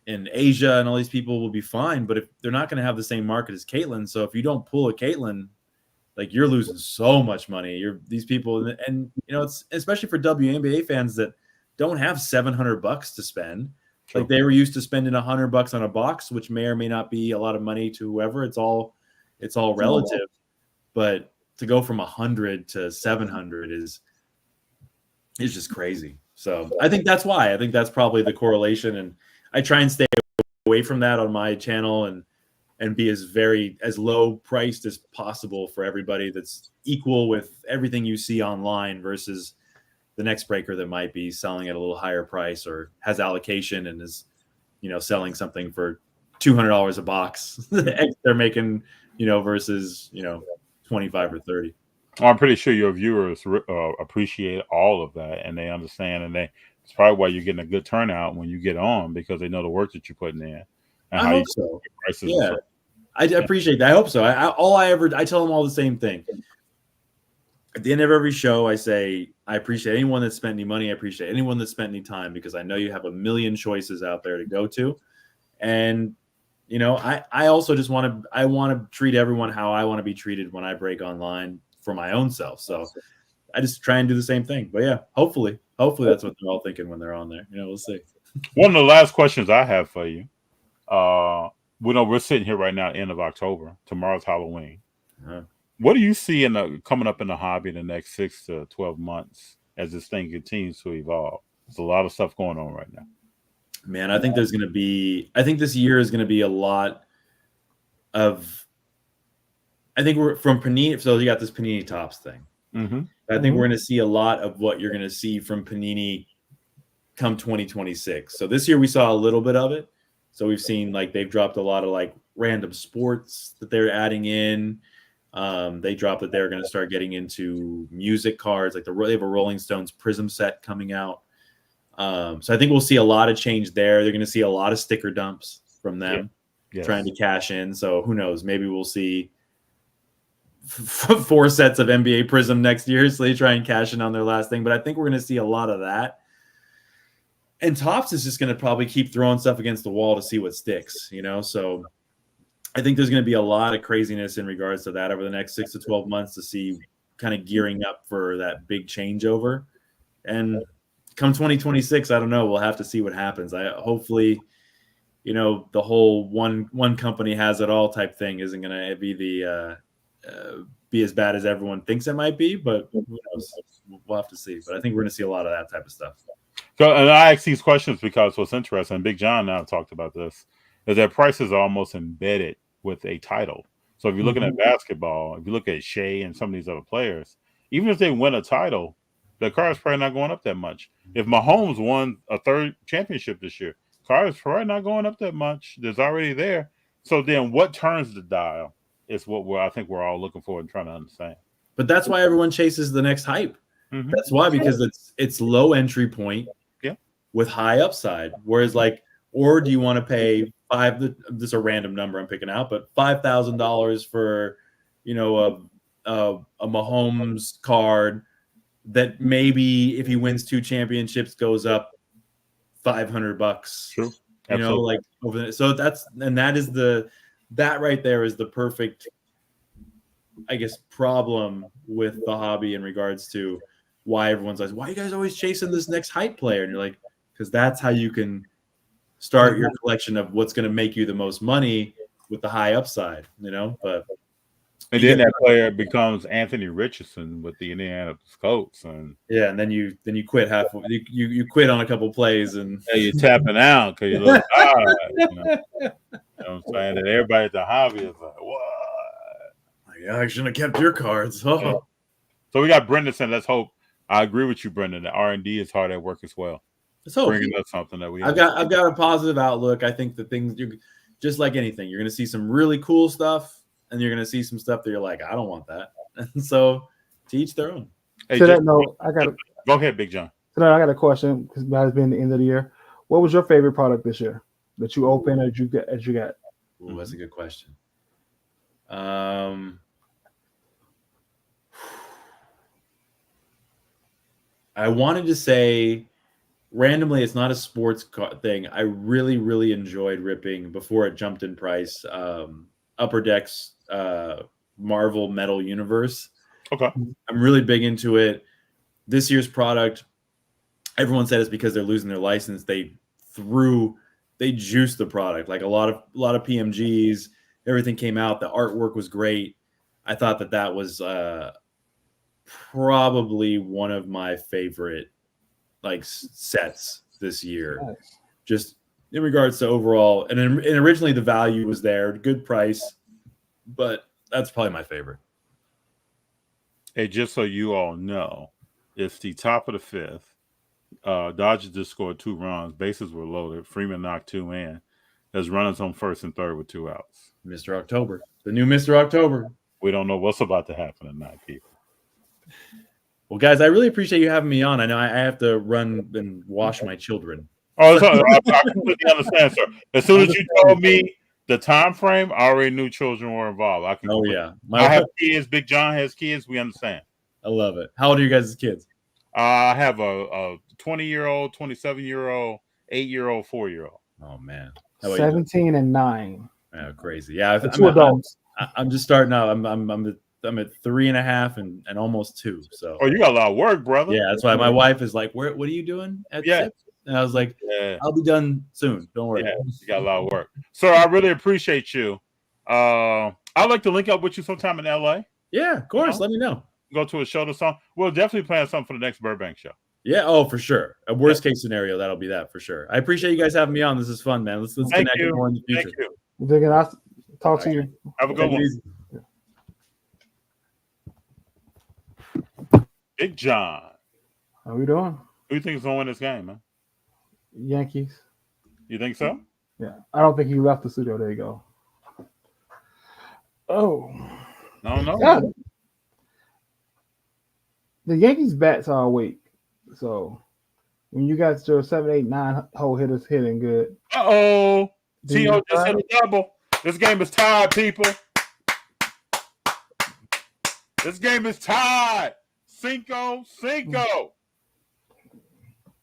Asia and all these people will be fine, but if they're not going to have the same market as Caitlyn, so if you don't pull a Caitlyn, like, you're losing so much money. These people, and it's especially for WNBA fans that don't have $700 to spend. Like, they were used to spending $100 on a box, which may or may not be a lot of money to whoever. It's all relative. But to go from 100 to 700 is just crazy. So I think that's why. I think that's probably the correlation, and I try and stay away from that on my channel and be as low priced as possible for everybody, that's equal with everything you see online versus the next breaker that might be selling at a little higher price or has allocation and is, selling something for $200 a box. They're making, versus, 25 or 30. I'm pretty sure your viewers appreciate all of that, and they understand, and it's probably why you're getting a good turnout when you get on, because they know the work that you're putting in. And I hope so. Yeah, I appreciate that. I hope so. I tell them all the same thing. At the end of every show, I say, I appreciate anyone that spent any money. I appreciate anyone that spent any time, because I know you have a million choices out there to go to. And, I also just want to treat everyone how I want to be treated when I break online for my own self. So I just try and do the same thing. But yeah, hopefully that's what they're all thinking when they're on there. We'll see. One of the last questions I have for you. We're sitting here right now, end of October. Tomorrow's Halloween. Uh-huh. What do you see coming up in the hobby in the next 6 to 12 months as this thing continues to evolve? There's a lot of stuff going on right now. Man, I think this year is going to be a lot of, I think we're from Panini. So you got this Panini Tops thing. Mm-hmm. I think we're going to see a lot of what you're going to see from Panini come 2026. So this year we saw a little bit of it. So we've seen, like, they've dropped a lot of, like, random sports that they're adding in. They dropped that they're going to start getting into music cards. Like, they have a Rolling Stones Prism set coming out. So I think we'll see a lot of change there. They're going to see a lot of sticker dumps from them trying to cash in. So who knows? Maybe we'll see 4 sets of NBA Prism next year. So they try and cash in on their last thing. But I think we're going to see a lot of that. And Topps is just going to probably keep throwing stuff against the wall to see what sticks, So I think there's going to be a lot of craziness in regards to that over the next 6 to 12 months to see, kind of gearing up for that big changeover. And come 2026, I don't know. We'll have to see what happens. Hopefully, the whole one company has it all type thing isn't going to be as bad as everyone thinks it might be. But who knows? We'll have to see. But I think we're going to see a lot of that type of stuff. So, and I ask these questions because what's interesting, Big John and I have talked about this, is that prices are almost embedded with a title. So if you're looking at basketball, if you look at Shea and some of these other players, even if they win a title, the card's probably not going up that much. If Mahomes won a 3rd championship this year, card's probably not going up that much. There's already there. So then what turns the dial is what I think we're all looking for and trying to understand. But that's why everyone chases the next hype. Mm-hmm. That's why, because it's low entry point with high upside. Whereas, like, or do you want to pay this is a random number I'm picking out, but $5,000 for, a Mahomes card that maybe if he wins 2 championships goes up $500. True. You know, Absolutely. like so that right there is the perfect, I guess, problem with the hobby in regards to why everyone's like, why are you guys always chasing this next hype player? And you're like, because that's how you can start your collection of what's going to make you the most money with the high upside, you know. But and then that player becomes Anthony Richardson with the Indiana Colts, and yeah, and then you quit halfway. You quit on a couple plays, and you're tapping out because you look tired. You know what I'm saying? That everybody at the hobby is like, what? Yeah, I shouldn't have kept your cards. Oh. Yeah. So we got Brendan saying, let's hope. I agree with you, Brendan. The R&D is hard at work as well. So bringing up something that we I've got a positive outlook. I think the things you just like anything, you're going to see some really cool stuff, and you're going to see some stuff that you're like, I don't want that. And so to each their own. Hey, to that note, go ahead, Big John. So now I got a question because it has been the end of the year. What was your favorite product this year that you opened or you got? Ooh, that's a good question. I wanted to say randomly, it's not a sports thing. I really, really enjoyed ripping before it jumped in price. Upper Deck's Marvel Metal Universe. Okay, I'm really big into it. This year's product, everyone said it's because they're losing their license. They juiced the product, like a lot of PMGs. Everything came out. The artwork was great. I thought that was probably one of my favorite like sets this year. Nice. Just in regards to overall, and originally the value was there, good price, but that's probably my favorite. Hey, just so you all know, it's the top of the fifth. Dodgers just scored 2 runs. Bases were loaded. Freeman knocked 2 in. There's runners on first and third with 2 outs. Mr. October, the new Mr. October. We don't know what's about to happen tonight, people. Well, guys, I really appreciate you having me on. I know I have to run and wash my children. Oh, I completely understand, sir. As soon as you told me the time frame, I already knew children were involved. I have kids. Big John has kids. We understand. I love it. How old are you guys' kids? I have a 20-year-old, 27-year-old, 8-year-old, 4-year-old. Oh man, 17 and 9. Oh, crazy. Yeah, two adults. I'm just starting out. I'm at 3.5 and almost 2. So you got a lot of work, brother. Yeah, that's why my wife is like, what are you doing at 6? And I was like, I'll be done soon. Don't worry. Yeah, you got a lot of work. Sir, I really appreciate you. I'd like to link up with you sometime in LA. Yeah, of course. Let me know. Go to a show or something. We'll definitely plan something for the next Burbank show. Yeah, oh, for sure. A worst case scenario, that'll be that for sure. I appreciate you guys having me on. This is fun, man. Let's connect more in the future. Thank you. Digging, I'll talk to you. Have a good one. Big John. How we doing? Who you think is going to win this game, man? Yankees. You think so? Yeah. I don't think he left the studio. There you go. Oh. No. Yeah. The Yankees bats are awake. So when you got your 7, 8, 9 hole hitters hitting good. Uh-oh. T.O. just hit a double. This game is tied, people. This game is tied. Cinco.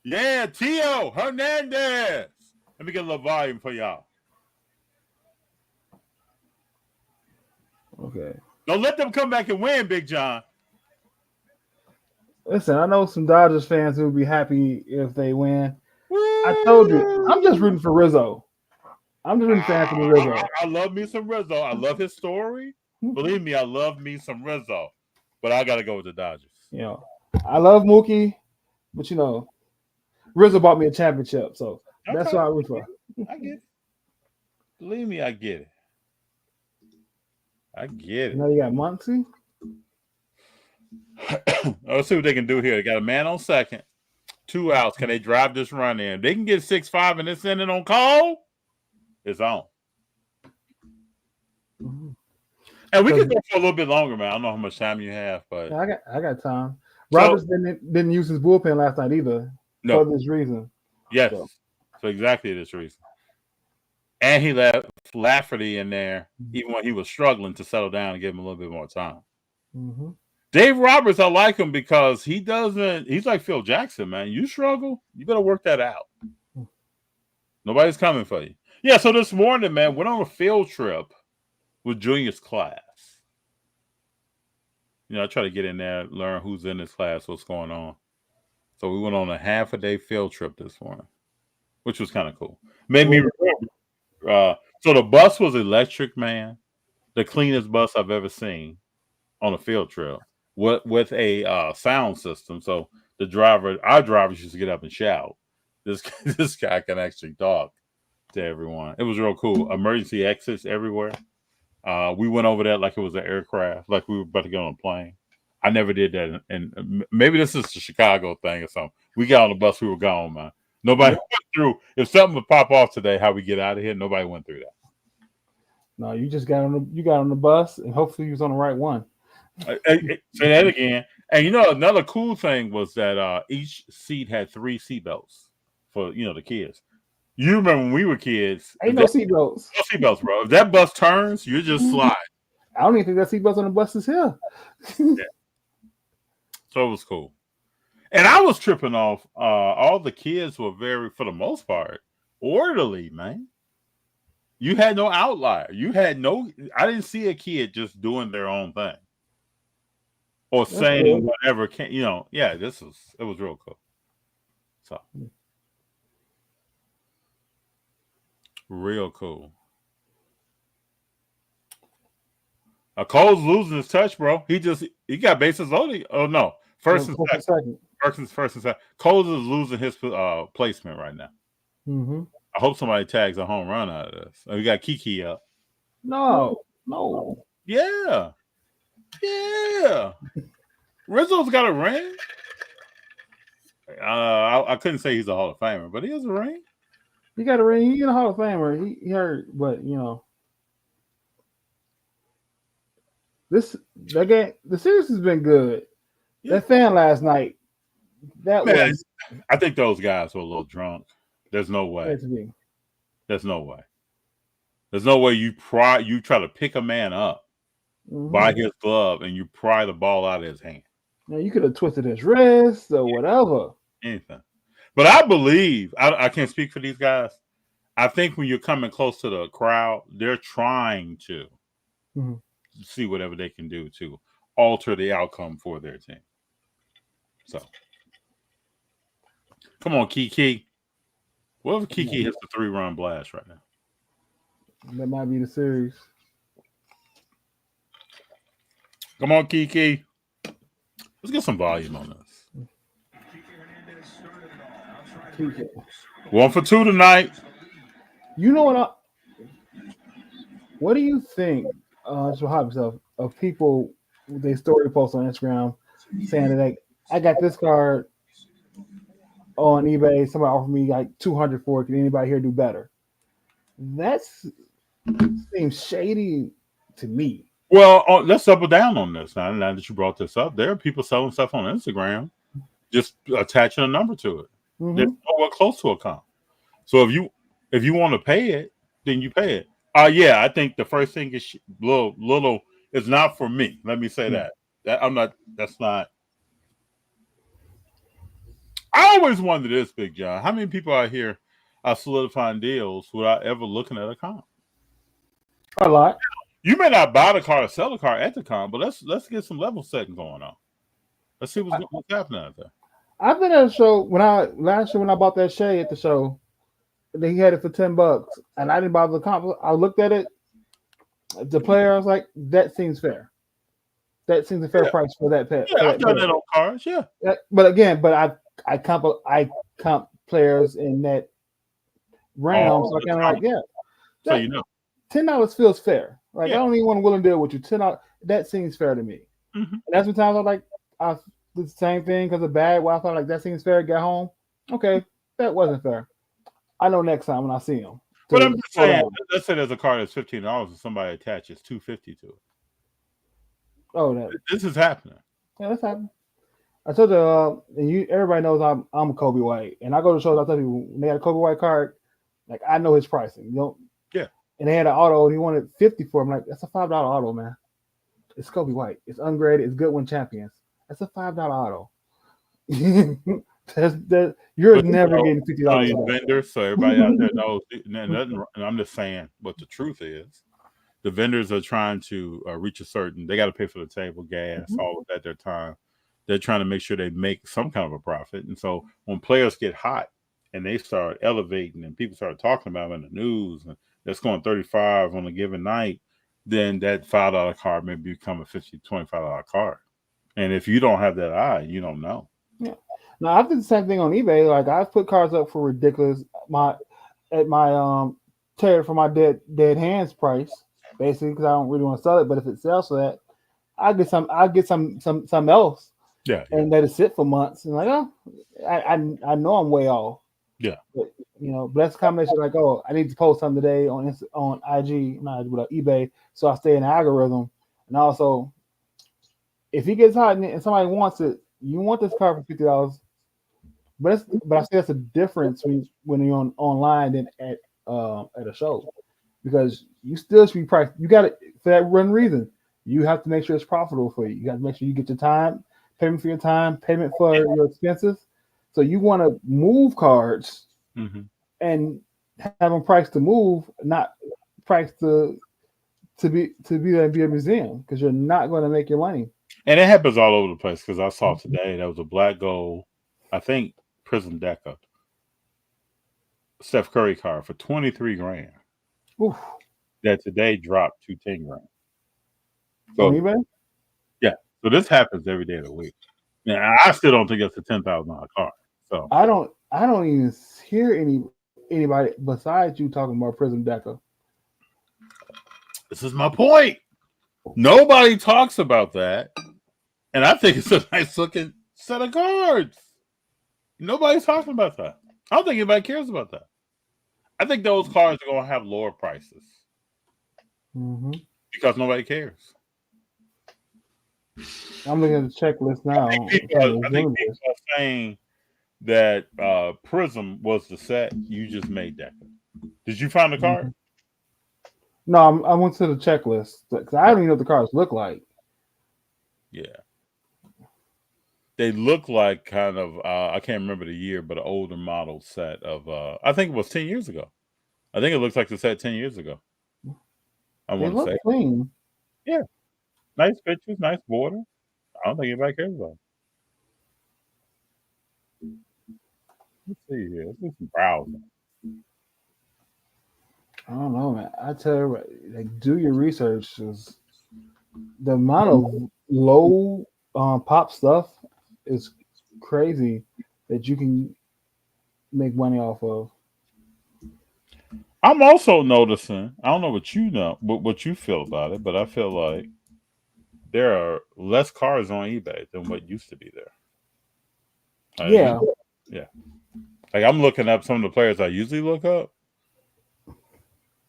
Yeah, Tio Hernandez. Let me get a little volume for y'all. Okay. Don't let them come back and win, Big John. Listen, I know some Dodgers fans who would be happy if they win. I told you, I'm just rooting for Rizzo. I'm just rooting for Anthony Rizzo. I love me some Rizzo. I love his story. Believe me, I love me some Rizzo. But I got to go with the Dodgers. You know, I love Mookie, but Rizzo bought me a championship, so that's what I root for. I get it. Believe me, I get it. Now you got Muncy. Let's see what they can do here. They got a man on second, 2 outs. Can they drive this run in? They can get 6-5 and it's ending on call. It's on. Mm-hmm. And we can go for a little bit longer, man. I don't know how much time you have, but I got time. Roberts didn't use his bullpen last night either. No. For this reason. Yes. So exactly this reason. And he left Lafferty in there, even when he was struggling to settle down and give him a little bit more time. Mm-hmm. Dave Roberts, I like him because he's like Phil Jackson, man. You struggle, you better work that out. Nobody's coming for you. Yeah, so this morning, man, went on a field trip with Junior's class. I try to get in there, learn who's in this class, what's going on. So we went on a half-a-day field trip this morning, which was kind of cool. Made me remember. So the bus was electric, man. The cleanest bus I've ever seen on a field trip with a sound system. So our drivers used to get up and shout. This guy can actually talk to everyone. It was real cool. Emergency exits everywhere. We went over that like it was an aircraft, like we were about to get on a plane. I never did that, and maybe this is the Chicago thing or something. We got on the bus, we were gone, man. Nobody went through. If something would pop off today, how we get out of here? Nobody went through that. No, you just got on the bus, and hopefully you was on the right one. Say that again. And another cool thing was that each seat had 3 seatbelts for the kids. You remember when we were kids? Ain't no seatbelts. No seatbelts, bro. If that bus turns, you just slide. I don't even think that seatbelts on the bus is here. Yeah. So it was cool. And I was tripping off. All the kids were for the most part, orderly, man. You had no outlier. I didn't see a kid just doing their own thing. Or saying whatever it was real cool. So real cool. Cole's losing his touch, bro. He got bases loaded. Oh no, first and second. First and second. Coles is losing his placement right now. Mm-hmm. I hope somebody tags a home run out of this. We got Kiki up. No. Yeah. Rizzo's got a ring. I couldn't say he's a Hall of Famer, but he has a ring. He got a ring. He's a Hall of Famer. He hurt, but the series has been good. Yeah. That fan last night. I think those guys were a little drunk. There's no way. There's no way. There's no way you try to pick a man up by his glove and you pry the ball out of his hand. Now you could have twisted his wrist or whatever. Anything. But I believe I can't speak for these guys. I think when you're coming close to the crowd, they're trying to see whatever they can do to alter the outcome for their team. So, come on, Kiki. What if Kiki hits the 3-run blast right now? That might be the series. Come on, Kiki. Let's get some volume on this. Kiki. 1 for 2 tonight. You know what do you think, of people, they story post on Instagram saying that I got this card on eBay, somebody offered me like $200 for it. Can anybody here do better? That seems shady to me. Well, let's double down on this. Now that you brought this up, there are people selling stuff on Instagram, just attaching a number to it. They're nowhere close to a comp. So if you want to pay it, then you pay it. Yeah, I think the first thing is little. It's not for me. Let me say that. That's not. I always wondered this, Big John. How many people out here are solidifying deals without ever looking at a comp? A lot. You may not buy the car or sell the car at the comp, but let's get some level setting going on. Let's see what's happening out there. I've been at a show last year when I bought that Shay at the show. He had it for $10, and I didn't buy the comp. I looked at it, the player. I was like, "That seems fair. That seems a fair price for that pet." Yeah, I've done that on cars. Yeah, but I comp players in that realm, so I kind of like so $10 feels fair. Like I don't even want to will and deal with you. $10 that seems fair to me. And that's when times I did the same thing because of bad. Well, I thought like that seems fair. Get home, okay, that wasn't fair. I know next time when I see him. But I'm just saying, let's say there's a car that's $15 and somebody attaches $250 to it. Oh, this is happening. Yeah, that's happening. I told you, and everybody knows I'm Kobe White, and I go to shows. I tell people when they had a Kobe White card, like I know his pricing. Yeah. And they had an auto, and he wanted $50 for him. Like that's a $5 auto, man. It's Kobe White. It's ungraded. It's Goodwin Champions. That's a $5 auto. You're But never getting $50 these back. vendors, so everybody out there knows. And I'm just saying what the truth is. The vendors are trying to reach a certain. They got to pay for the table, gas, all of that. Their time. They're trying to make sure they make some kind of a profit. And so when players get hot and they start elevating, and people start talking about them in the news, and they're scoring 35 on a given night, then that $5 card may become a $50, $25 card. And if you don't have that eye, you don't know. Yeah. Now I did the same thing on eBay. Like I've put cards up for ridiculous tear for my dead hands price, basically because I don't really want to sell it. But if it sells for that, I get some else. Yeah. And let it sit for months. And like, oh, I know I'm way off. Yeah. But that's a combination like, oh, I need to post something today on IG, not eBay, so I stay in the algorithm. And also, if he gets hot and somebody wants it, you want this card for $50. But I say that's a difference when you're online than at a show, because you still should be priced. You got it for that one reason. You have to make sure it's profitable for you. You got to make sure you get your time, payment for your time, payment for your expenses. So you want to move cards and have them priced to move, not priced to be there and be a museum, because you're not going to make your money. And it happens all over the place, because I saw today that was a black gold, I think Prism Deca, Steph Curry card for $23,000. Oof. That today dropped to $10,000. On eBay? Yeah. So this happens every day of the week. Now, I still don't think it's a $10,000 card. So I don't even hear anybody besides you talking about Prism Deca. This is my point. Nobody talks about that. And I think it's a nice looking set of cards. Nobody's talking about that. I don't think anybody cares about that. I think those cards are going to have lower prices because nobody cares. I'm looking at the checklist now. I think people are saying that Prism was the set. You just made that. Did you find the card? No, I went to the checklist because I don't even know what the cards look like. Yeah. They look like kind of, I can't remember the year, but an older model set of, I think it was 10 years ago. I think it looks like the set 10 years ago. I want to say. Clean. Yeah. Nice pictures, nice border. I don't think anybody cares about it. Let's see here. Let's do some browsing. I don't know, man. I tell you, like, do your research. The amount of low pop stuff is crazy that you can make money off of. I'm also noticing, I don't know what you feel about it, but I feel like there are less cars on eBay than what used to be there. Yeah. Yeah. Like I'm looking up some of the players I usually look up.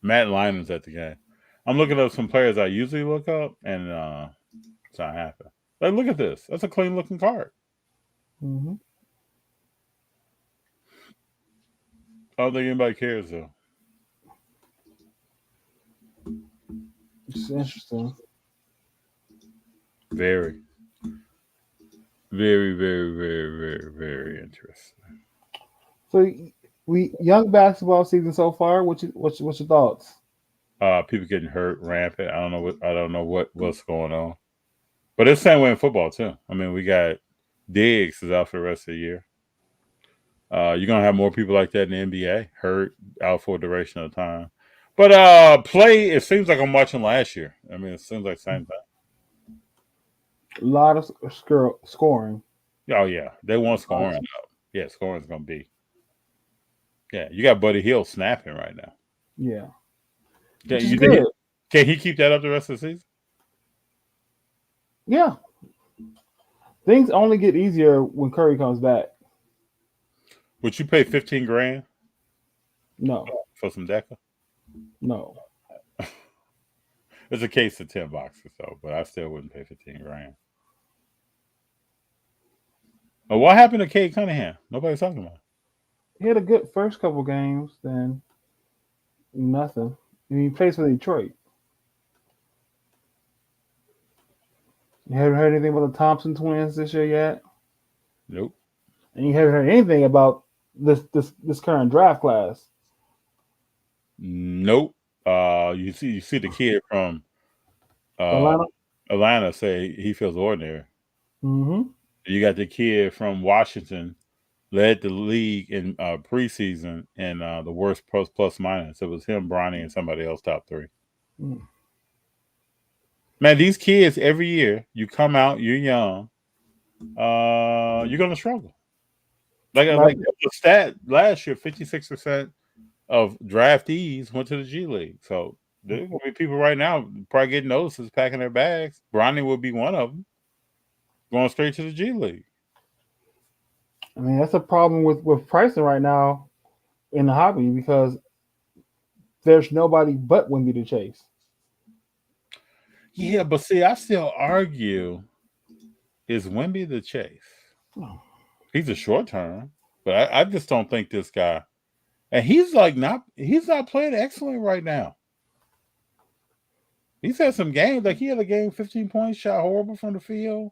Matt Linen's at the game. I'm looking up some players I usually look up, and it's not happening. Like, look at this. That's a clean looking card. I don't think anybody cares though. It's interesting. Very, very, very, very, very, very interesting. So, young basketball season so far. What's your thoughts? People getting hurt rampant. I don't know what's going on, but it's the same way in football too. I mean, we got Diggs is out for the rest of the year. You're gonna have more people like that in the NBA, hurt, out for a duration of time. But it seems like I'm watching last year. I mean, it seems like the same thing. A lot of scoring. Oh yeah, they want scoring though. Yeah, scoring's gonna be. Yeah, you got Buddy Hield snapping right now. Yeah. Can he keep that up the rest of the season? Yeah. Things only get easier when Curry comes back. Would you pay $15,000? No. For some Deca? No. It's a case of 10 boxes though, but I still wouldn't pay $15,000. Oh, what happened to Cade Cunningham? Nobody's talking about it. He had a good first couple games, then nothing. And he plays for Detroit. You haven't heard anything about the Thompson twins this year yet? Nope. And you haven't heard anything about this current draft class. Nope. You see the kid from Atlanta say he feels ordinary. Mm-hmm. You got the kid from Washington, led the league in preseason in the worst plus minus. It was him, Bronny, and somebody else top 3. Mm. Man, these kids every year, you come out, you're young, you're gonna struggle. Like the stat last year, 56% of draftees went to the G League. So there will be people right now probably getting notices, packing their bags. Bronny will be one of them, going straight to the G League. I mean, that's a problem with pricing right now in the hobby because there's nobody but Wemby to chase. Yeah, but see, I still argue, is Wemby the chase? Oh. He's a short term, but I just don't think this guy, and he's not playing excellent right now. He's had some games, like he had a game, 15 points, shot horrible from the field.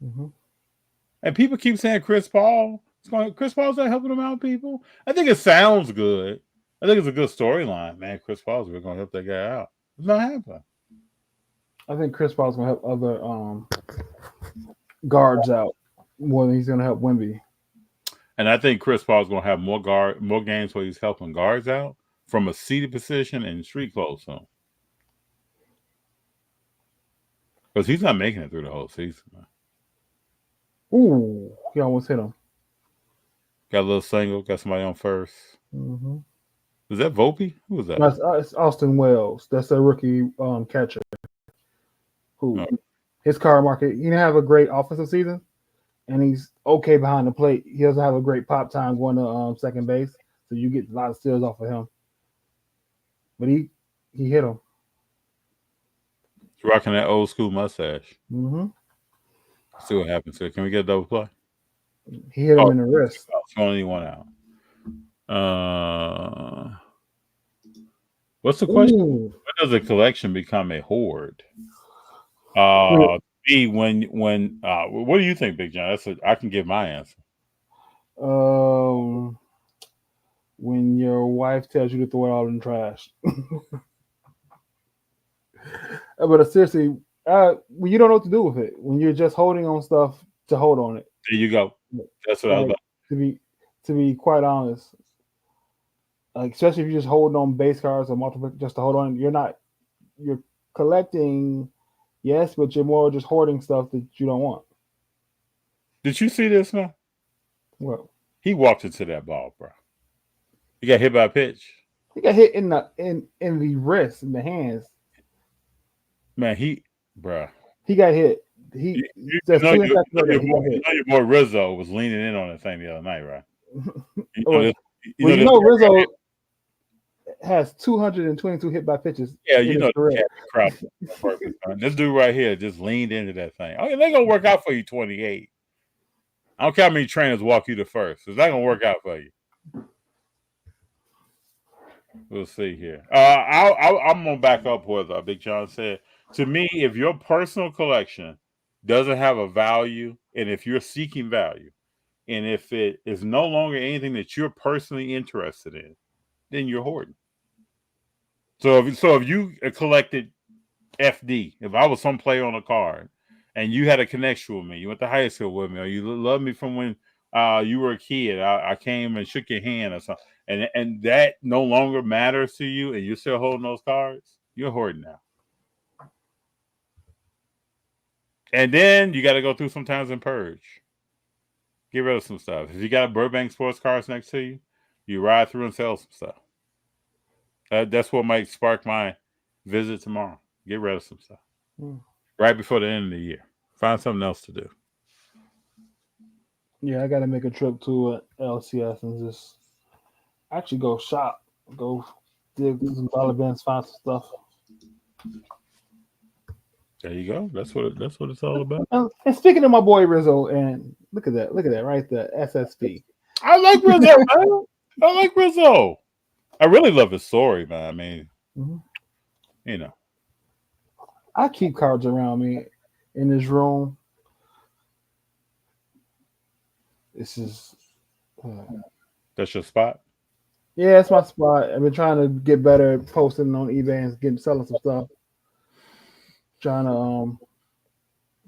Mm-hmm. And people keep saying Chris Paul's not helping him out, people. I think it sounds good. I think it's a good storyline, man. Chris Paul's going to help that guy out. It's not happening. I think Chris Paul's going to help other guards out more than he's going to help Wemby. And I think Chris Paul's going to have more games where he's helping guards out from a seated position and street clothes on. Because he's not making it through the whole season, man. Ooh, he almost hit him. Got a little single, got somebody on first. Mm-hmm. Was that Volpe? Who was that? It's Austin Wells. That's a rookie catcher. Who his card market, he didn't have a great offensive season, and he's okay behind the plate. He doesn't have a great pop time going to second base, so you get a lot of steals off of him. But he hit him. He's rocking that old school mustache. Mm-hmm. See what happens here. Can we get a double play? He hit him in the wrist. Only one out. What's the question? Ooh. When does a collection become a hoard? B, when what do you think, Big John? I can give my answer. When your wife tells you to throw it all in the trash. But seriously, when you don't know what to do with it, when you're just holding on stuff to hold on it. There you go. That's what I was about. To be quite honest, like especially if you're just holding on base cards or multiple just to hold on, you're collecting, yes, but you're more just hoarding stuff that you don't want. Did you see this, man? What? He walked into that ball, bro. He got hit by a pitch. He got hit in the wrist, in the hands. Man, he got hit. You know your boy Rizzo was leaning in on that thing the other night, right? Rizzo has 222 hit by pitches. Yeah, you know the crowd. This dude right here just leaned into that thing. Oh, they're gonna work out for you 28. I don't care how many trainers walk you to first. It's not gonna work out for you. We'll see here. I'm gonna back up what Big John said. To me, if your personal collection doesn't have a value, and if you're seeking value, and if it is no longer anything that you're personally interested in, then you're hoarding. So if you collected FD, if I was some player on a card, and you had a connection with me, you went to high school with me, or you loved me from when you were a kid, I came and shook your hand or something, and that no longer matters to you, and you're still holding those cards, you're hoarding now. And then you got to go through sometimes and purge. Get rid of some stuff. If you got Burbank sports cards next to you, you ride through and sell some stuff. That's what might spark my visit tomorrow. Get rid of some stuff. Right before the end of the year. Find something else to do. Yeah, I got to make a trip to LCS and just actually go shop. Go dig some dollar bins, find some stuff. There you go. That's what it's all about. And speaking of my boy Rizzo, and look at that right there, SSP. I like Rizzo, man. I like Rizzo. I really love his story, man. I mean, you know, I keep cards around me in this room. This is That's your spot? Yeah, it's my spot. I've been trying to get better at posting on eBay and selling some stuff. Trying to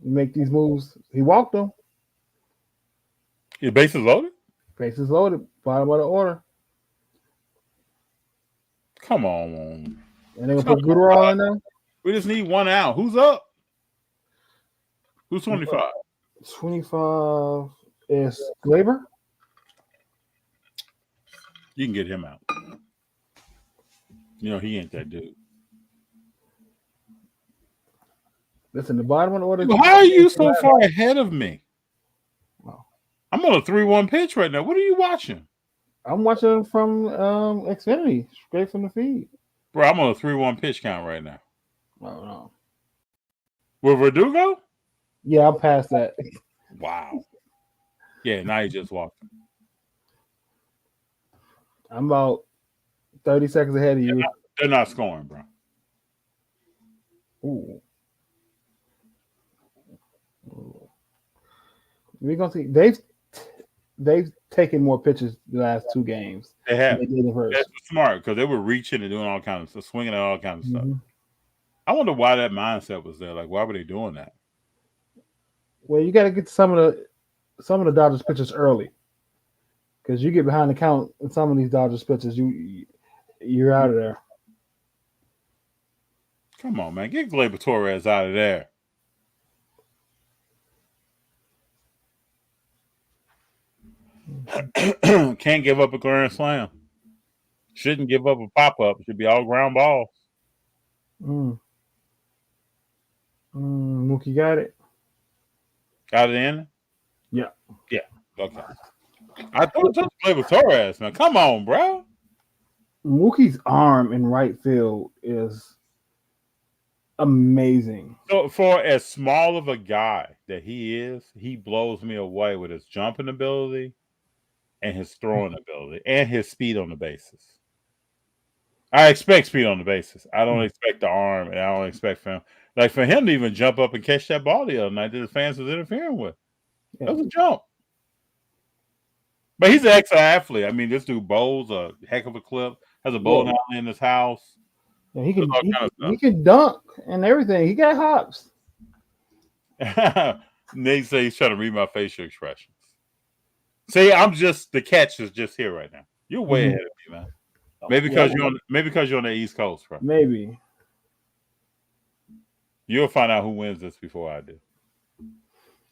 make these moves. He walked them. Your base is loaded? Base is loaded. Bottom of the order. Come on. And they gonna put Goodrow in there? We just need one out. Who's up? Who's 25? 25 is Glaber. You can get him out. You know, he ain't that dude. Listen, the bottom of the order. How are you so far ahead of me? I'm on a 3-1 pitch right now. What are you watching? I'm watching from Xfinity, straight from the feed. Bro, I'm on a 3-1 pitch count right now. Oh, no. Will Verdugo? Yeah, I'm past that. Wow. Yeah, now you just walked. I'm about 30 seconds ahead of you. They're not scoring, bro. Ooh. We're gonna see. They've taken more pitches the last 2 games. They have. They did the first. That's smart because they were reaching and doing all kinds of stuff, swinging at all kinds of stuff. Mm-hmm. I wonder why that mindset was there. Like, why were they doing that? Well, you got to get some of the Dodgers pitches early, because you get behind the count in some of these Dodgers pitches, you're out of there. Come on, man, get Gleyber Torres out of there. Can't give up a grand slam. Shouldn't give up a pop-up. Should be all ground balls. Mookie got it. Got it in? Yeah. Yeah. Okay. I thought it was Gleyber Torres, man. Come on, bro. Mookie's arm in right field is amazing. So for as small of a guy that he is, he blows me away with his jumping ability and his throwing ability and his speed on the bases. I expect speed on the bases. I don't expect the arm, and I don't expect for him to even jump up and catch that ball the other night that the fans was interfering with. Yeah. That was a jump. But he's an ex-athlete. I mean, this dude bowls a heck of a clip. Has a bowling alley in his house. Yeah, he can dunk and everything. He got hops. Nate say he's trying to read my facial expressions. See, the catch is just here right now. You're way ahead of me, man. Maybe because you're on the East Coast, bro. Maybe. You'll find out who wins this before I do.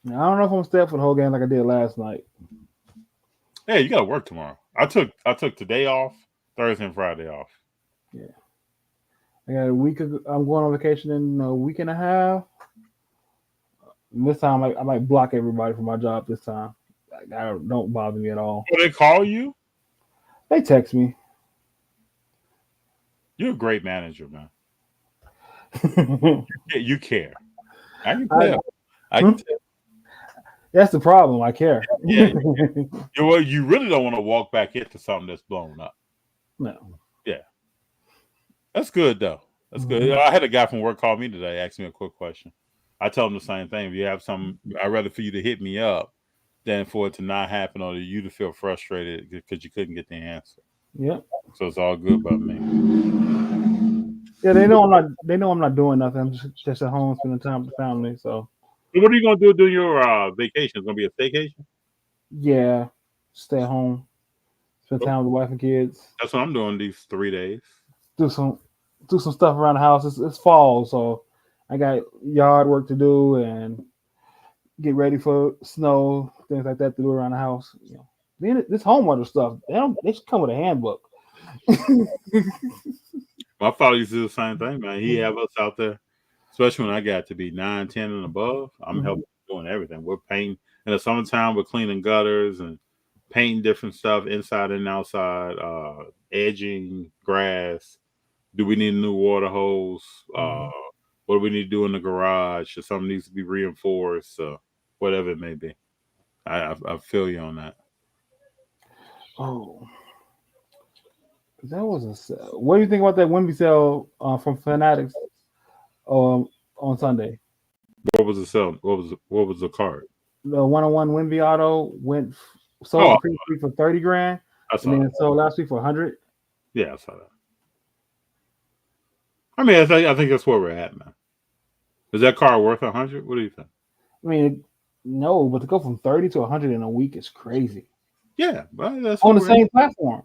Now, I don't know if I'm staying for the whole game like I did last night. Hey, you got to work tomorrow. I took today off, Thursday and Friday off. Yeah. I got a week. I'm going on vacation in a week and a half. And this time, I might block everybody from my job this time. Don't bother me at all. Will they call you? They text me. You're a great manager, man. You care. I can tell. I can tell. That's the problem. I care. Yeah. You really don't want to walk back into something that's blown up. No. Yeah. That's good, though. That's good. I had a guy from work call me today, ask me a quick question. I told him the same thing. If you have something, I'd rather for you to hit me up than for it to not happen or you to feel frustrated because you couldn't get the answer. Yeah. So it's all good about me. Yeah, they know I'm not. They know I'm not doing nothing. I'm just at home spending time with the family. So. What are you gonna do during your vacation? It's gonna be a staycation? Yeah, stay at home, spend time with the wife and kids. That's what I'm doing these 3 days. Do some stuff around the house. It's fall, so I got yard work to do and get ready for snow, things like that to do around the house. You know, then this homeowner stuff, they should come with a handbook. My father used to do the same thing, man. He have us out there, especially when I got to be 9, 10 and above. I'm helping doing everything. We're painting in the summertime. We're cleaning gutters and painting different stuff inside and outside, edging grass. Do we need a new water hose? What do we need to do in the garage? Or something needs to be reinforced, whatever it may be. I feel you on that. Oh, that was a sale. What do you think about that Wemby sale from Fanatics on Sunday? What was the sale? What was the card? The 101 Wemby auto went sold the previous week for 30 grand, and then sold last week for 100. Yeah, I saw that. I mean, I think that's where we're at now. Is that car worth 100? What do you think? I mean, no, but to go from 30 to 100 in a week is crazy. Yeah, but that's on the same platform.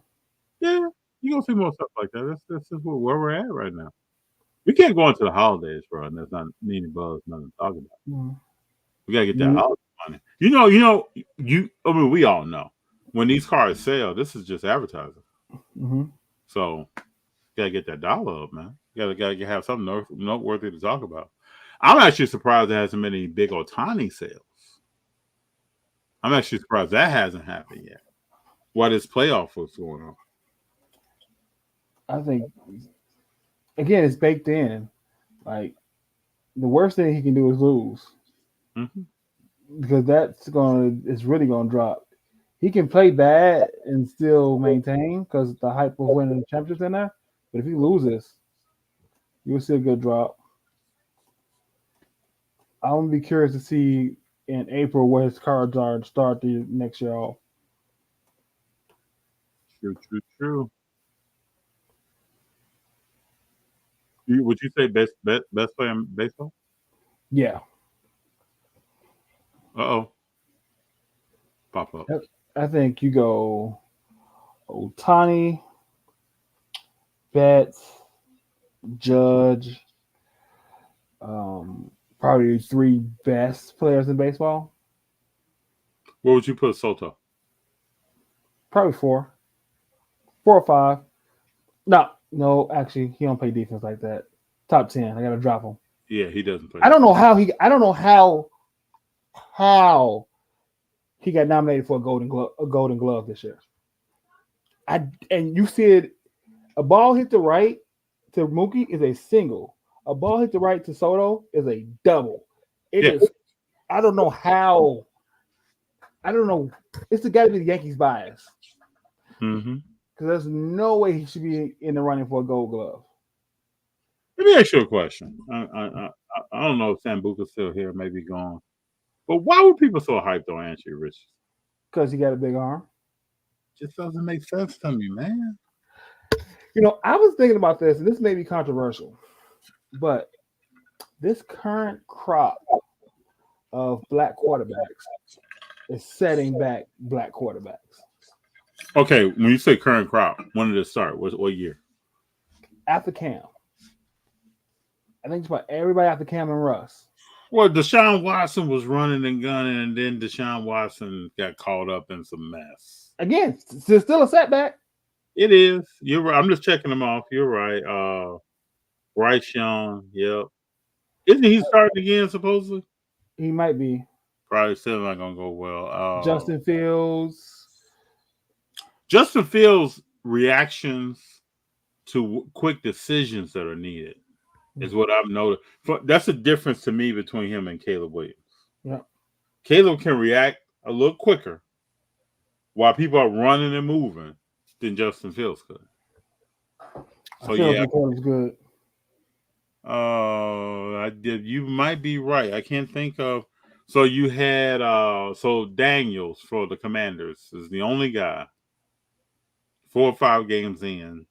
Yeah, you gonna see more stuff like that. That's just where we're at right now. We can't go into the holidays, bro, and there's not needing buzz, nothing to talk about. Mm-hmm. We gotta get that holiday money. I mean, we all know when these cars sell, this is just advertising. Mm-hmm. So, gotta get that dollar up, man. Gotta have something noteworthy to talk about. I'm actually surprised there hasn't been any big Ohtani sales. I'm actually surprised that hasn't happened yet. What is playoff was going on? I think again, it's baked in. Like the worst thing he can do is lose, because it's really gonna drop. He can play bad and still maintain because the hype of winning the championships in there. But if he loses, you'll see a good drop. I'm gonna be curious to see in April where his cards are to start the next year off. True. Would you say best player in baseball? Yeah. Uh-oh. Pop up. I think you go Ohtani, Betts, Judge, probably 3 best players in baseball. Where would you put Soto? Probably 4 or 5. No, actually, he don't play defense like that. Top 10. I gotta drop him. Yeah, he doesn't play. I don't know how he got nominated for a Golden Glove this year. And you said a ball hit the right to Mookie is a single. A ball hit the right to Soto is a double. It is. I don't know how. I don't know. It's got to be the Yankees bias. Mm-hmm. Because there's no way he should be in the running for a Gold Glove. Let me ask you a question. I don't know if Sambuca's still here, maybe gone. But why were people so hyped on Anthony Richardson? Because he got a big arm. Just doesn't make sense to me, man. I was thinking about this, and this may be controversial, but this current crop of black quarterbacks is setting back black quarterbacks. Okay, when you say current crop, when did it start? What year? After Cam. I think it's about everybody after Cam and Russ. Well, Deshaun Watson was running and gunning, and then Deshaun Watson got caught up in some mess. Again, it's still a setback. It is. You're right. I'm just checking them off. You're right. Bryce Young. Yep. Isn't he starting again, supposedly? He might be. Probably still not going to go well. Justin Fields. Justin Fields' reactions to quick decisions that are needed is what I've noticed. That's the difference to me between him and Caleb Williams. Yeah. Caleb can react a little quicker while people are running and moving than Justin Fields could. So yeah, Caleb's good. You might be right. I can't think of. So you had Daniels for the Commanders is the only guy. 4 or 5 games in,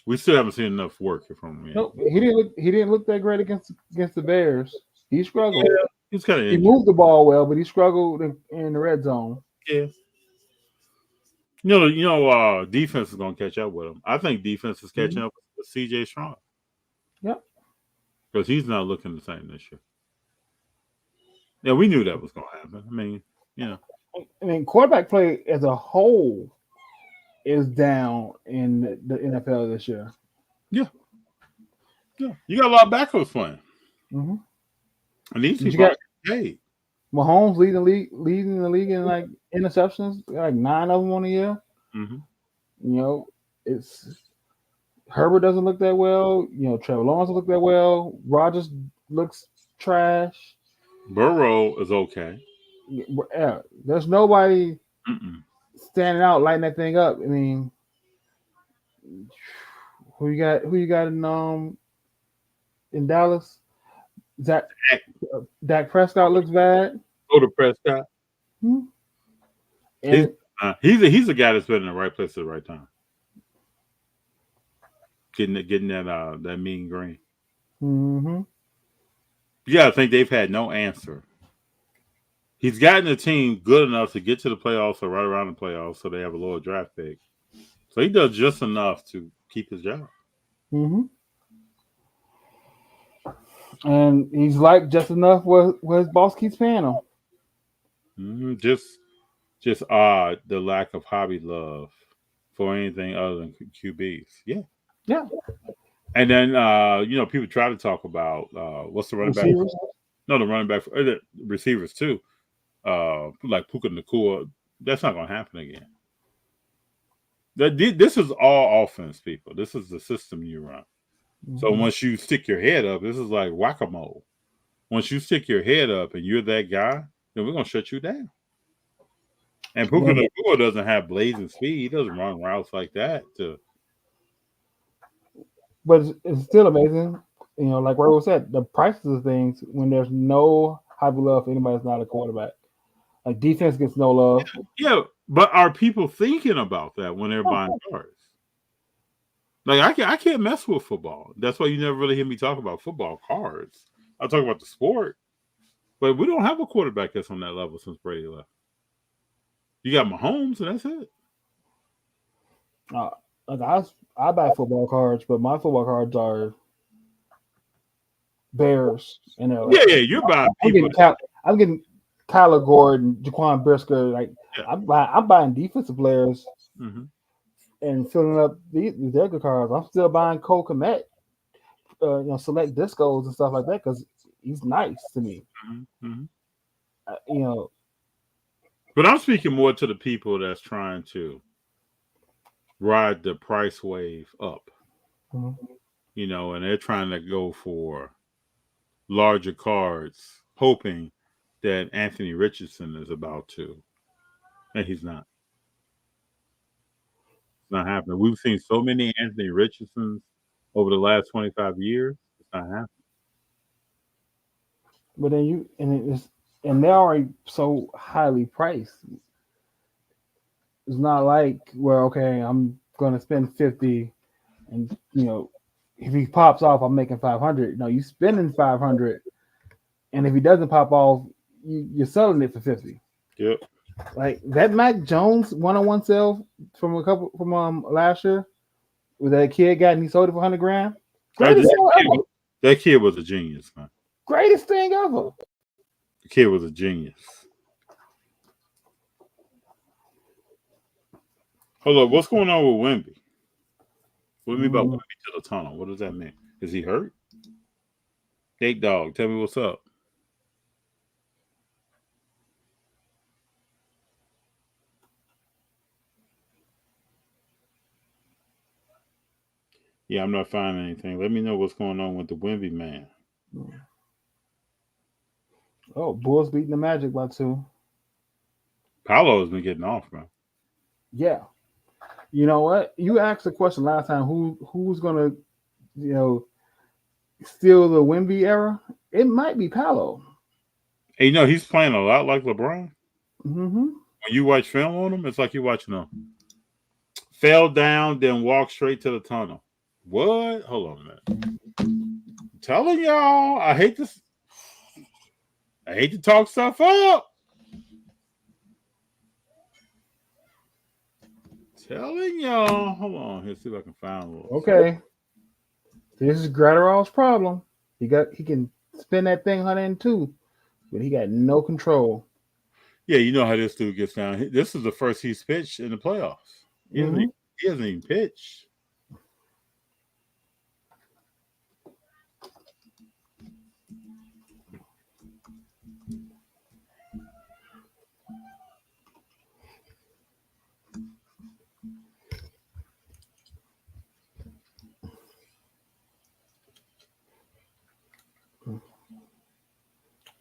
we still haven't seen enough work from him yet. Nope, he didn't look that great against the Bears. He struggled. Yeah, he's kind of. He moved the ball well, but he struggled in the red zone. Yeah. Defense is going to catch up with him. I think defense is catching up with C.J. Stroud. Yep. Because he's not looking the same this year. Yeah, we knew that was going to happen. I mean, quarterback play as a whole is down in the NFL this year. Yeah. You got a lot of backups playing. Mm-hmm. And these people are paid. Mahomes leading the league in like interceptions, like 9 of them on the year. Mm-hmm. It's Herbert doesn't look that well. Trevor Lawrence doesn't look that well. Rodgers looks trash. Burrow is okay. Yeah, there's nobody standing out, lighting that thing up. I mean, who you got in Dallas? Dak Prescott looks bad. Go to Prescott. And He's a guy that's been in the right place at the right time. Getting that mean green. Mm-hmm. You gotta think they've had no answer. He's gotten the team good enough to get to the playoffs or right around the playoffs, so they have a lower draft pick. So he does just enough to keep his job. Mm-hmm. And he's liked just enough where his boss keeps paying him. Mm-hmm. Just odd the lack of hobby love for anything other than QBs. Yeah. Yeah. And then people try to talk about what's the running Receivers? back? No, the running back the receivers too. Like Puka Nacua. That's not gonna happen again. This is all offense, people. This is the system you run. Mm-hmm. So once you stick your head up, this is like whack-a-mole. Once you stick your head up and you're that guy, then we're gonna shut you down. And Puka Nacua doesn't have blazing speed. He doesn't run routes like that. But it's still amazing. Like Raul said, the prices of things when there's no high love for anybody that's not a quarterback. Like defense gets no love. Yeah, but are people thinking about that when they're buying cards? Like I can't mess with football. That's why you never really hear me talk about football cards. I talk about the sport, but we don't have a quarterback that's on that level since Brady left. You got Mahomes, and that's it. I buy football cards, but my football cards are Bears. You're buying people. I'm getting Kyler Gordon, Jaquan Brisker. I'm buying defensive players and filling up their good cards. I'm still buying Cole Kmet, select discos and stuff like that because he's nice to me. But I'm speaking more to the people that's trying to ride the price wave up, and they're trying to go for larger cards, hoping that Anthony Richardson is about to, and he's not. It's not happening. We've seen so many Anthony Richardsons over the last 25 years. It's not happening. But then they're already so highly priced. It's not like I'm gonna spend 50 and if he pops off, I'm making 500. No, you spending 500, and if he doesn't pop off, you're selling it for 50. Yep. Like that Mac Jones one-on-one sale from last year, where that kid got and he sold it for $100,000. That kid was a genius, man. Greatest thing ever. The kid was a genius. Hold up, what's going on with Wemby? What do you mean about Wemby to the tunnel? What does that mean? Is he hurt? Gate Dog, tell me what's up. Yeah, I'm not finding anything. Let me know what's going on with the Wemby man. Oh, Bulls beating the Magic by 2. Paolo has been getting off, man. Yeah. You know what? You asked the question last time, who's gonna, steal the Wemby era? It might be Paolo. Hey, he's playing a lot like LeBron. Mm-hmm. When you watch film on him, it's like you're watching him fell down, then walk straight to the tunnel. What? Hold on a minute. I'm telling y'all, I hate to talk stuff up. Telling y'all. Hold on. Let's see if I can find a little. Okay. This is Gratterall's problem. He can spin that thing 102, but he got no control. Yeah, you know how this dude gets down. This is the first he's pitched in the playoffs. He hasn't even pitched.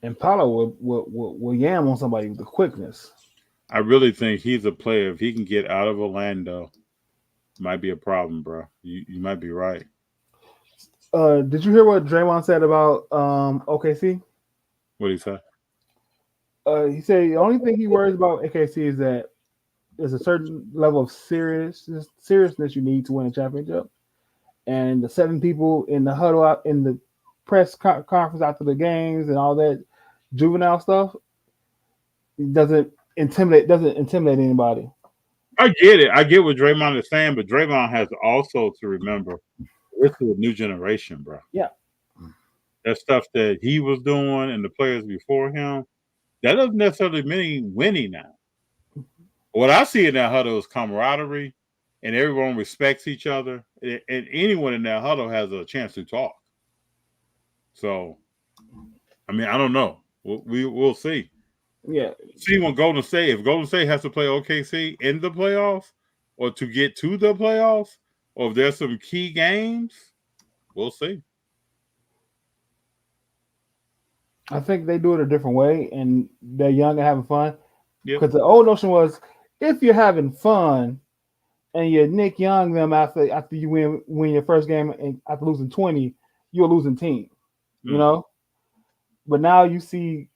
And Paolo will yam on somebody with the quickness. I really think he's a player. If he can get out of Orlando, might be a problem, bro. You might be right. Did you hear what Draymond said about OKC? What did he say? He said the only thing he worries about OKC is that there's a certain level of seriousness you need to win a championship, and the 7 people in the huddle out in the press conference after the games and all that juvenile stuff doesn't intimidate anybody. I get it. I get what Draymond is saying, but Draymond has also to remember this is a new generation, bro. Yeah. That stuff that he was doing and the players before him, that doesn't necessarily mean winning now. What I see in that huddle is camaraderie, and everyone respects each other, and anyone in that huddle has a chance to talk. So, I mean, I don't know. We'll see. Yeah. See when Golden State, if Golden State has to play OKC in the playoffs or to get to the playoffs, or if there's some key games, we'll see. I think they do it a different way, and they're young and having fun. Yep. Because the old notion was, if you're having fun and you're Nick Young them after you win your first game and after losing 20, you're a losing team. You know? But now you see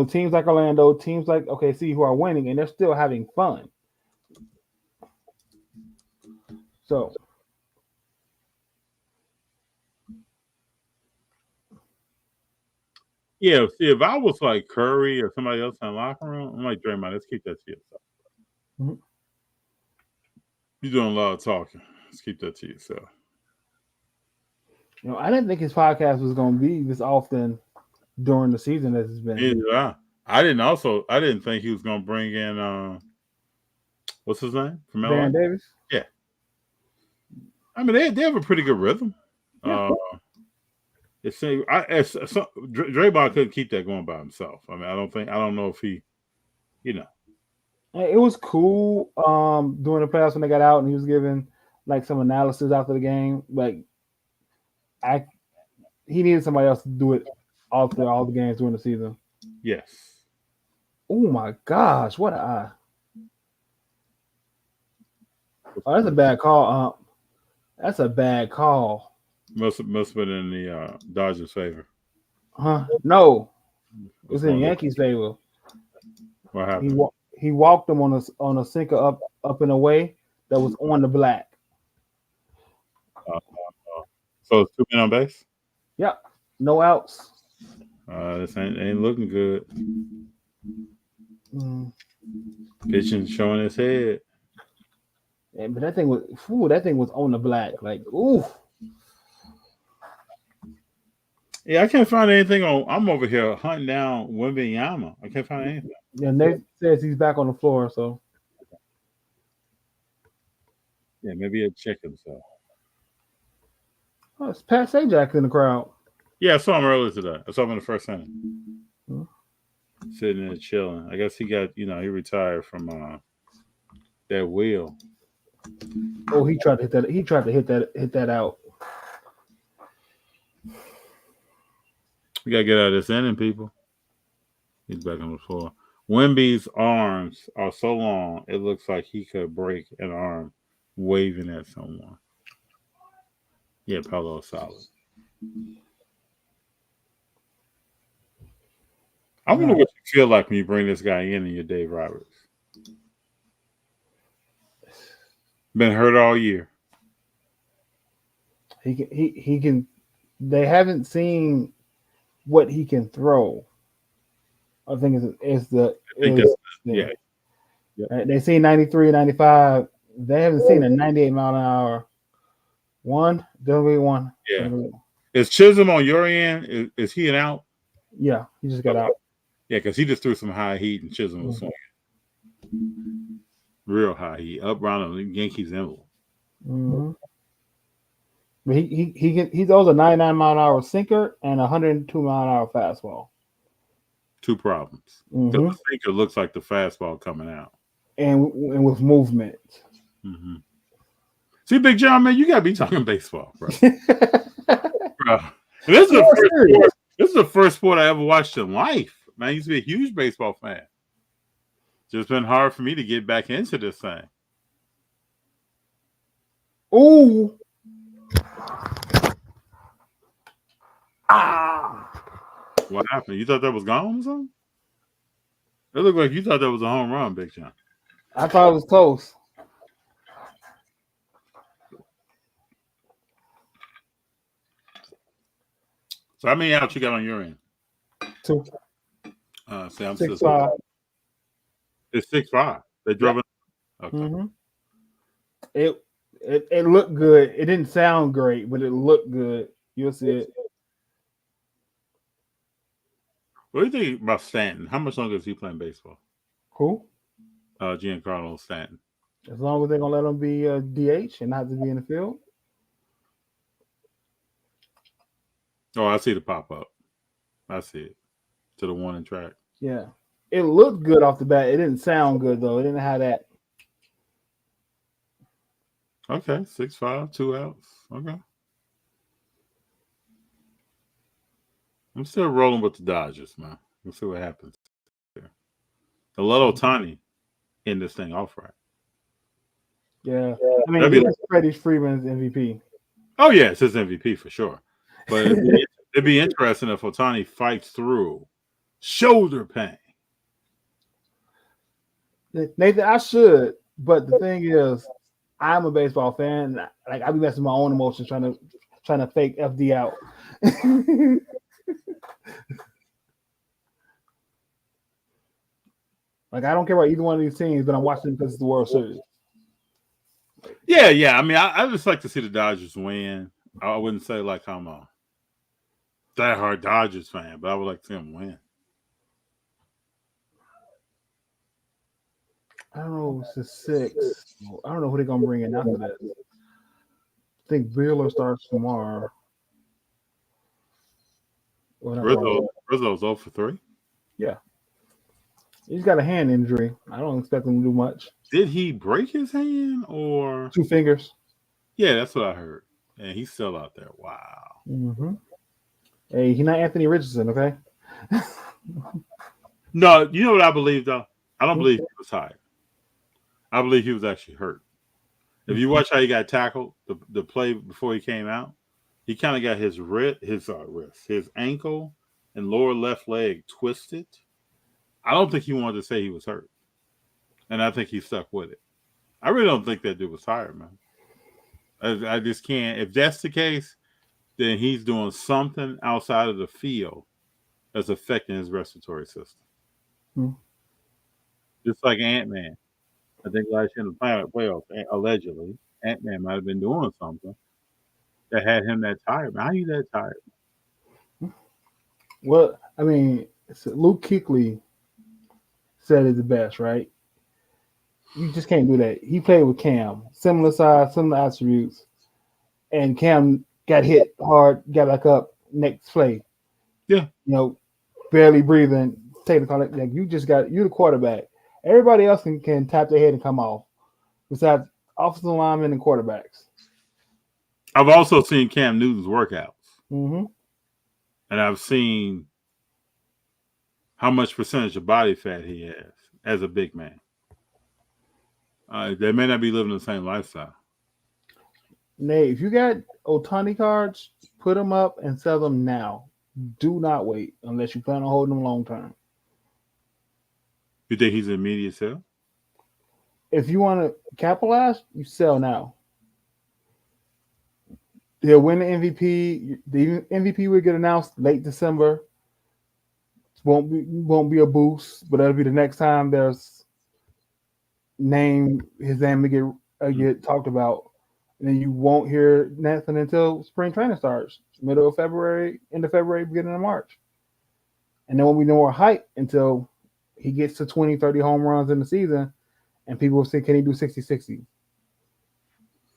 teams like Orlando, teams like OKC who are winning, and they're still having fun. So yeah, see, if I was like Curry or somebody else in the locker room, I'm like, Draymond, let's keep that to yourself. Mm-hmm. You're doing a lot of talking. Let's keep that to yourself. I didn't think his podcast was going to be this often during the season as it's been. Yeah, I didn't think he was going to bring in what's his name from LA? Baron Davis. Yeah, I mean they have a pretty good rhythm. Yeah. Draymond couldn't keep that going by himself. I mean, I don't know if he, It was cool during the playoffs when they got out and he was giving like some analysis after the game. Like he needed somebody else to do it all the games during the season. Yes. Oh my gosh, what an eye. Oh, that's a bad call. That's a bad call. Must have been in the Dodgers' favor. Huh? No, it was in Yankees' favor. What happened? He walked them on a sinker up and away that was on the black. So it's 2 men on base. Yep, no outs. This ain't looking good. Pitching showing his head. Yeah, but that thing was on the black. Like, ooh. Yeah, I can't find anything on. I'm over here hunting down Wembanyama. I can't find anything. Yeah, Nate says he's back on the floor, so. Yeah, maybe he'll check himself. Oh, it's Pat Sajak in the crowd. Yeah, I saw him earlier today. I saw him in the first inning. Sitting there chilling. I guess he got, he retired from that wheel. Oh, he tried to hit that. He tried to hit that out. We gotta get out of this inning, people. He's back on the floor. Wemby's arms are so long, it looks like he could break an arm waving at someone. Yeah, Paulo solid. I wonder what you feel like when you bring this guy in and you're Dave Roberts. Been hurt all year. He can. They haven't seen what he can throw. I think it's yeah. They've seen 93, 95. They haven't seen a 98 mile an hour. One. Yeah. Is Chisholm on your end? Is he an out? Yeah, he just got out. Yeah, because he just threw some high heat and Chisholm was swinging. Real high heat. Up around the Yankees emblem. Mm-hmm. But he throws a 99 mile an hour sinker and a 102 mile an hour fastball. Two problems. Mm-hmm. The sinker looks like the fastball coming out. And with movement. Mm-hmm. See, Big John, man, you gotta be talking baseball, bro. Bro. This is the first sport I ever watched in life. Man, I used to be a huge baseball fan. Just been hard for me to get back into this thing. Ooh. What happened? You thought that was gone or something? It looked like you thought that was a home run, Big John. I thought it was close. So how many outs you got on your end? 2. See, I'm 6-5. It's 6-5. They drove it. Okay. Mm-hmm. It looked good. It didn't sound great, but it looked good. You'll see it. What do you think about Stanton? How much longer is he playing baseball? Who? Giancarlo Stanton. As long as they're gonna let him be a DH and not to be in the field. Oh, I see the pop up. I see it. To the warning track. Yeah. It looked good off the bat. It didn't sound good though. It didn't have that. Okay, 6-5, 2 outs. Okay. I'm still rolling with the Dodgers, man. We'll see what happens there. The Little Ohtani in this thing off right. Yeah. I mean, it's Freddie Freeman's MVP. Oh, yeah, it's his MVP for sure. But it'd be interesting if Ohtani fights through shoulder pain. Nathan, I should, but the thing is, I'm a baseball fan. Like I be messing with my own emotions trying to fake FD out. Like I don't care about either one of these teams, but I'm watching because it's the World Series. Yeah. I mean, I just like to see the Dodgers win. I wouldn't say like I'm a diehard Dodgers fan, but I would like to see them win. I don't know. It's the 6. I don't know who they're gonna bring in after that. I think Wheeler starts tomorrow. Rizzo's 0 for 3. Yeah. He's got a hand injury. I don't expect him to do much. Did he break his hand or 2 fingers? Yeah, that's what I heard. And he's still out there. Wow. Mm-hmm. Hey, he's not Anthony Richardson, okay? No, you know what I believe though? I don't believe he was tired. I believe he was actually hurt. If you watch how he got tackled, the play before he came out, he kind of got his ankle and lower left leg twisted. I don't think he wanted to say he was hurt. And I think he stuck with it. I really don't think that dude was tired, man. I just can't. If that's the case, then he's doing something outside of the field that's affecting his respiratory system. Just like Ant-Man. I think last year in the Planet Playoffs, allegedly, Ant-Man might have been doing something that had him that tired. Man, how are you that tired? Well, I mean, Luke Kuechly said it the best, right? You just can't do that. He played with Cam, similar size, similar attributes, and Cam got hit hard, got back up next play. Yeah, barely breathing. Take the call. Like you the quarterback. Everybody else can tap their head and come off, besides offensive linemen and quarterbacks. I've also seen Cam Newton's workouts, and I've seen how much percentage of body fat he has as a big man. They may not be living the same lifestyle. Nate, if you got Ohtani cards, put them up and sell them now. Do not wait unless you plan on holding them long term. You think he's an immediate sell? If you want to capitalize, you sell now. He'll win the MVP. The MVP will get announced late December. Won't be a boost, but that'll be the next time his name will get talked about. And then you won't hear nothing until spring training starts, middle of February, end of February, beginning of March. And there won't be no more hype until he gets to 20, 30 home runs in the season, and people will say, can he do 60-60?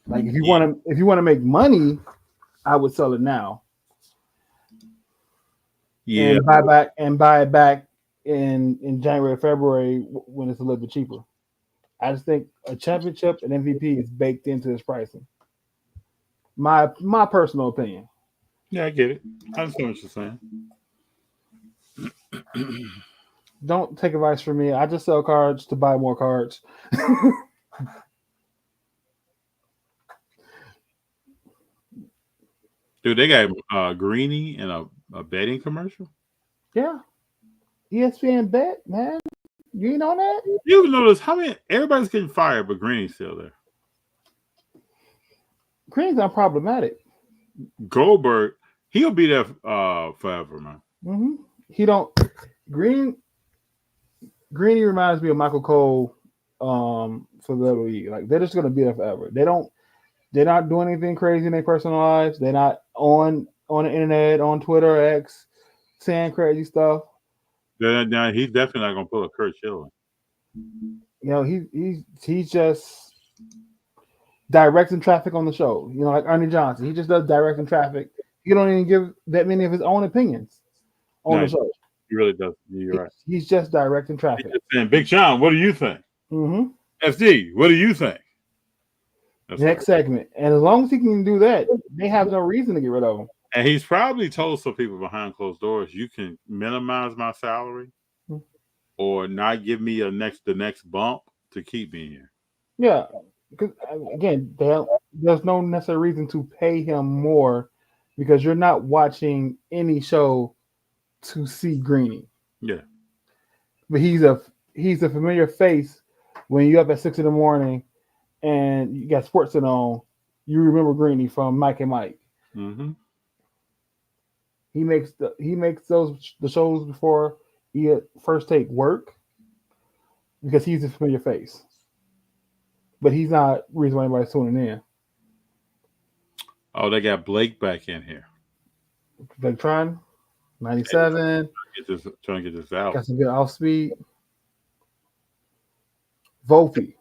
Like if you want to make money, I would sell it now. Yeah. And buy it back in January, February when it's a little bit cheaper. I just think a championship and MVP is baked into his pricing. My personal opinion. Yeah, I get it. I understand what you're saying. Don't take advice from me. I just sell cards to buy more cards. Dude, they got Greeny in a betting commercial. Yeah. ESPN bet, man. You ain't on that? You notice how many everybody's getting fired, but Greeny's still there. Green's not problematic. Goldberg, he'll be there forever, man. Mm-hmm. He don't Greeny reminds me of Michael Cole for the WWE. Like they're just gonna be there forever. They're not doing anything crazy in their personal lives. They're not on the internet, on Twitter, X, saying crazy stuff. Now he's definitely not gonna pull a Kurt Schilling. You know, he's just directing traffic on the show. You know, like Ernie Johnson. He just does directing traffic. He don't even give that many of his own opinions on the show. He really does. You're right. He's just directing traffic. And Big Sean, what do you think? Mm-hmm. FD, what do you think? Next segment. And as long as he can do that, they have no reason to get rid of him. And he's probably told some people behind closed doors, you can minimize my salary or not give me the next bump to keep me here. Yeah. Because again, there's no necessary reason to pay him more because you're not watching any show to see Greeny. Yeah. But he's a familiar face when you're up at 6 a.m. and you got Sportsnet on, you remember Greeny from Mike and Mike. Mm-hmm. He makes the shows before First Take work because he's a familiar face. But he's not the reason why anybody's tuning in. Oh, they got Blake back in here. Blake Tron, 97. Trying to get this out. Got some good off speed. Volpe.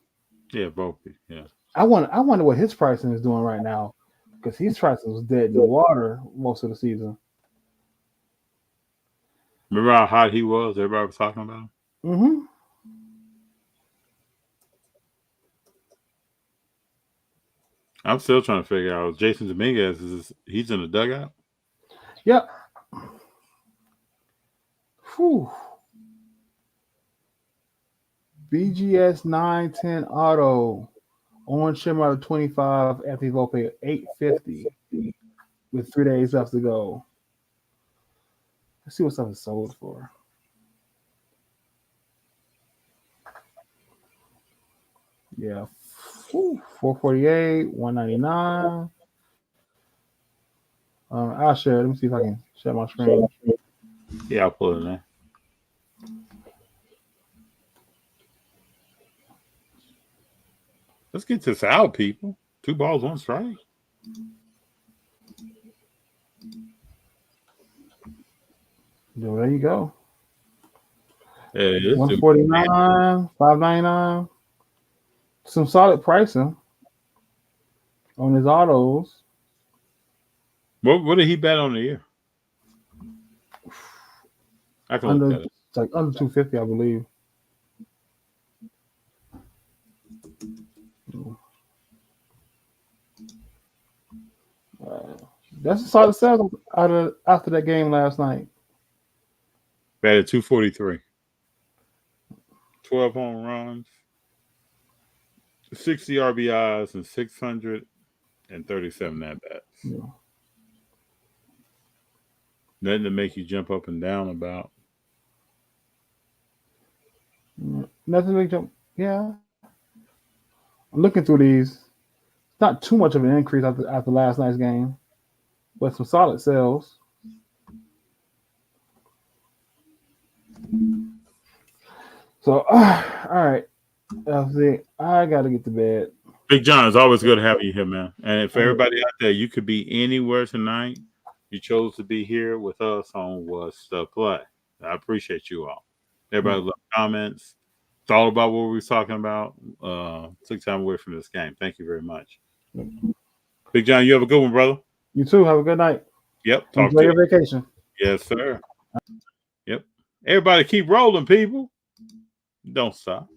Yeah, Volpe. Yeah. I wonder what his pricing is doing right now because his pricing was dead in the water most of the season. Remember how hot he was? Everybody was talking about him? Mm-hmm. I'm still trying to figure out. Jason Dominguez, he's in the dugout? Yep. Whew. BGS 910 auto on Shimmer of 25 Anthony Volpe at $850 with 3 days left to go. Let's see what stuff is sold for. Yeah. 448, 199. I'll share. Let me see if I can share my screen. Yeah, I'll pull it in there. Let's get this out, people. 2 balls, 1 strike. There you go. Yeah, it is 149, 599. Some solid pricing on his autos. What did he bet on the year? I can look at it. It's like under 250, I believe. That's a solid sell after that game last night. Batted 243. 12 home runs, 60 RBIs, and 637 at bats. Yeah. Nothing to make you jump up and down about. Nothing to make jump. Yeah. I'm looking through these. Not too much of an increase after last night's game, but some solid sales. So, all right. I got to get to bed. Big John, it's always good having you here, man. And for everybody out there, you could be anywhere tonight. You chose to be here with us on What's the Play. I appreciate you all. Everybody left comments. Thought about what we were talking about. Took time away from this game. Thank you very much. Big John, you have a good one, brother. You too. Have a good night. Yep. Enjoy your vacation. Yes, sir. Yep. Everybody keep rolling, people. Don't stop.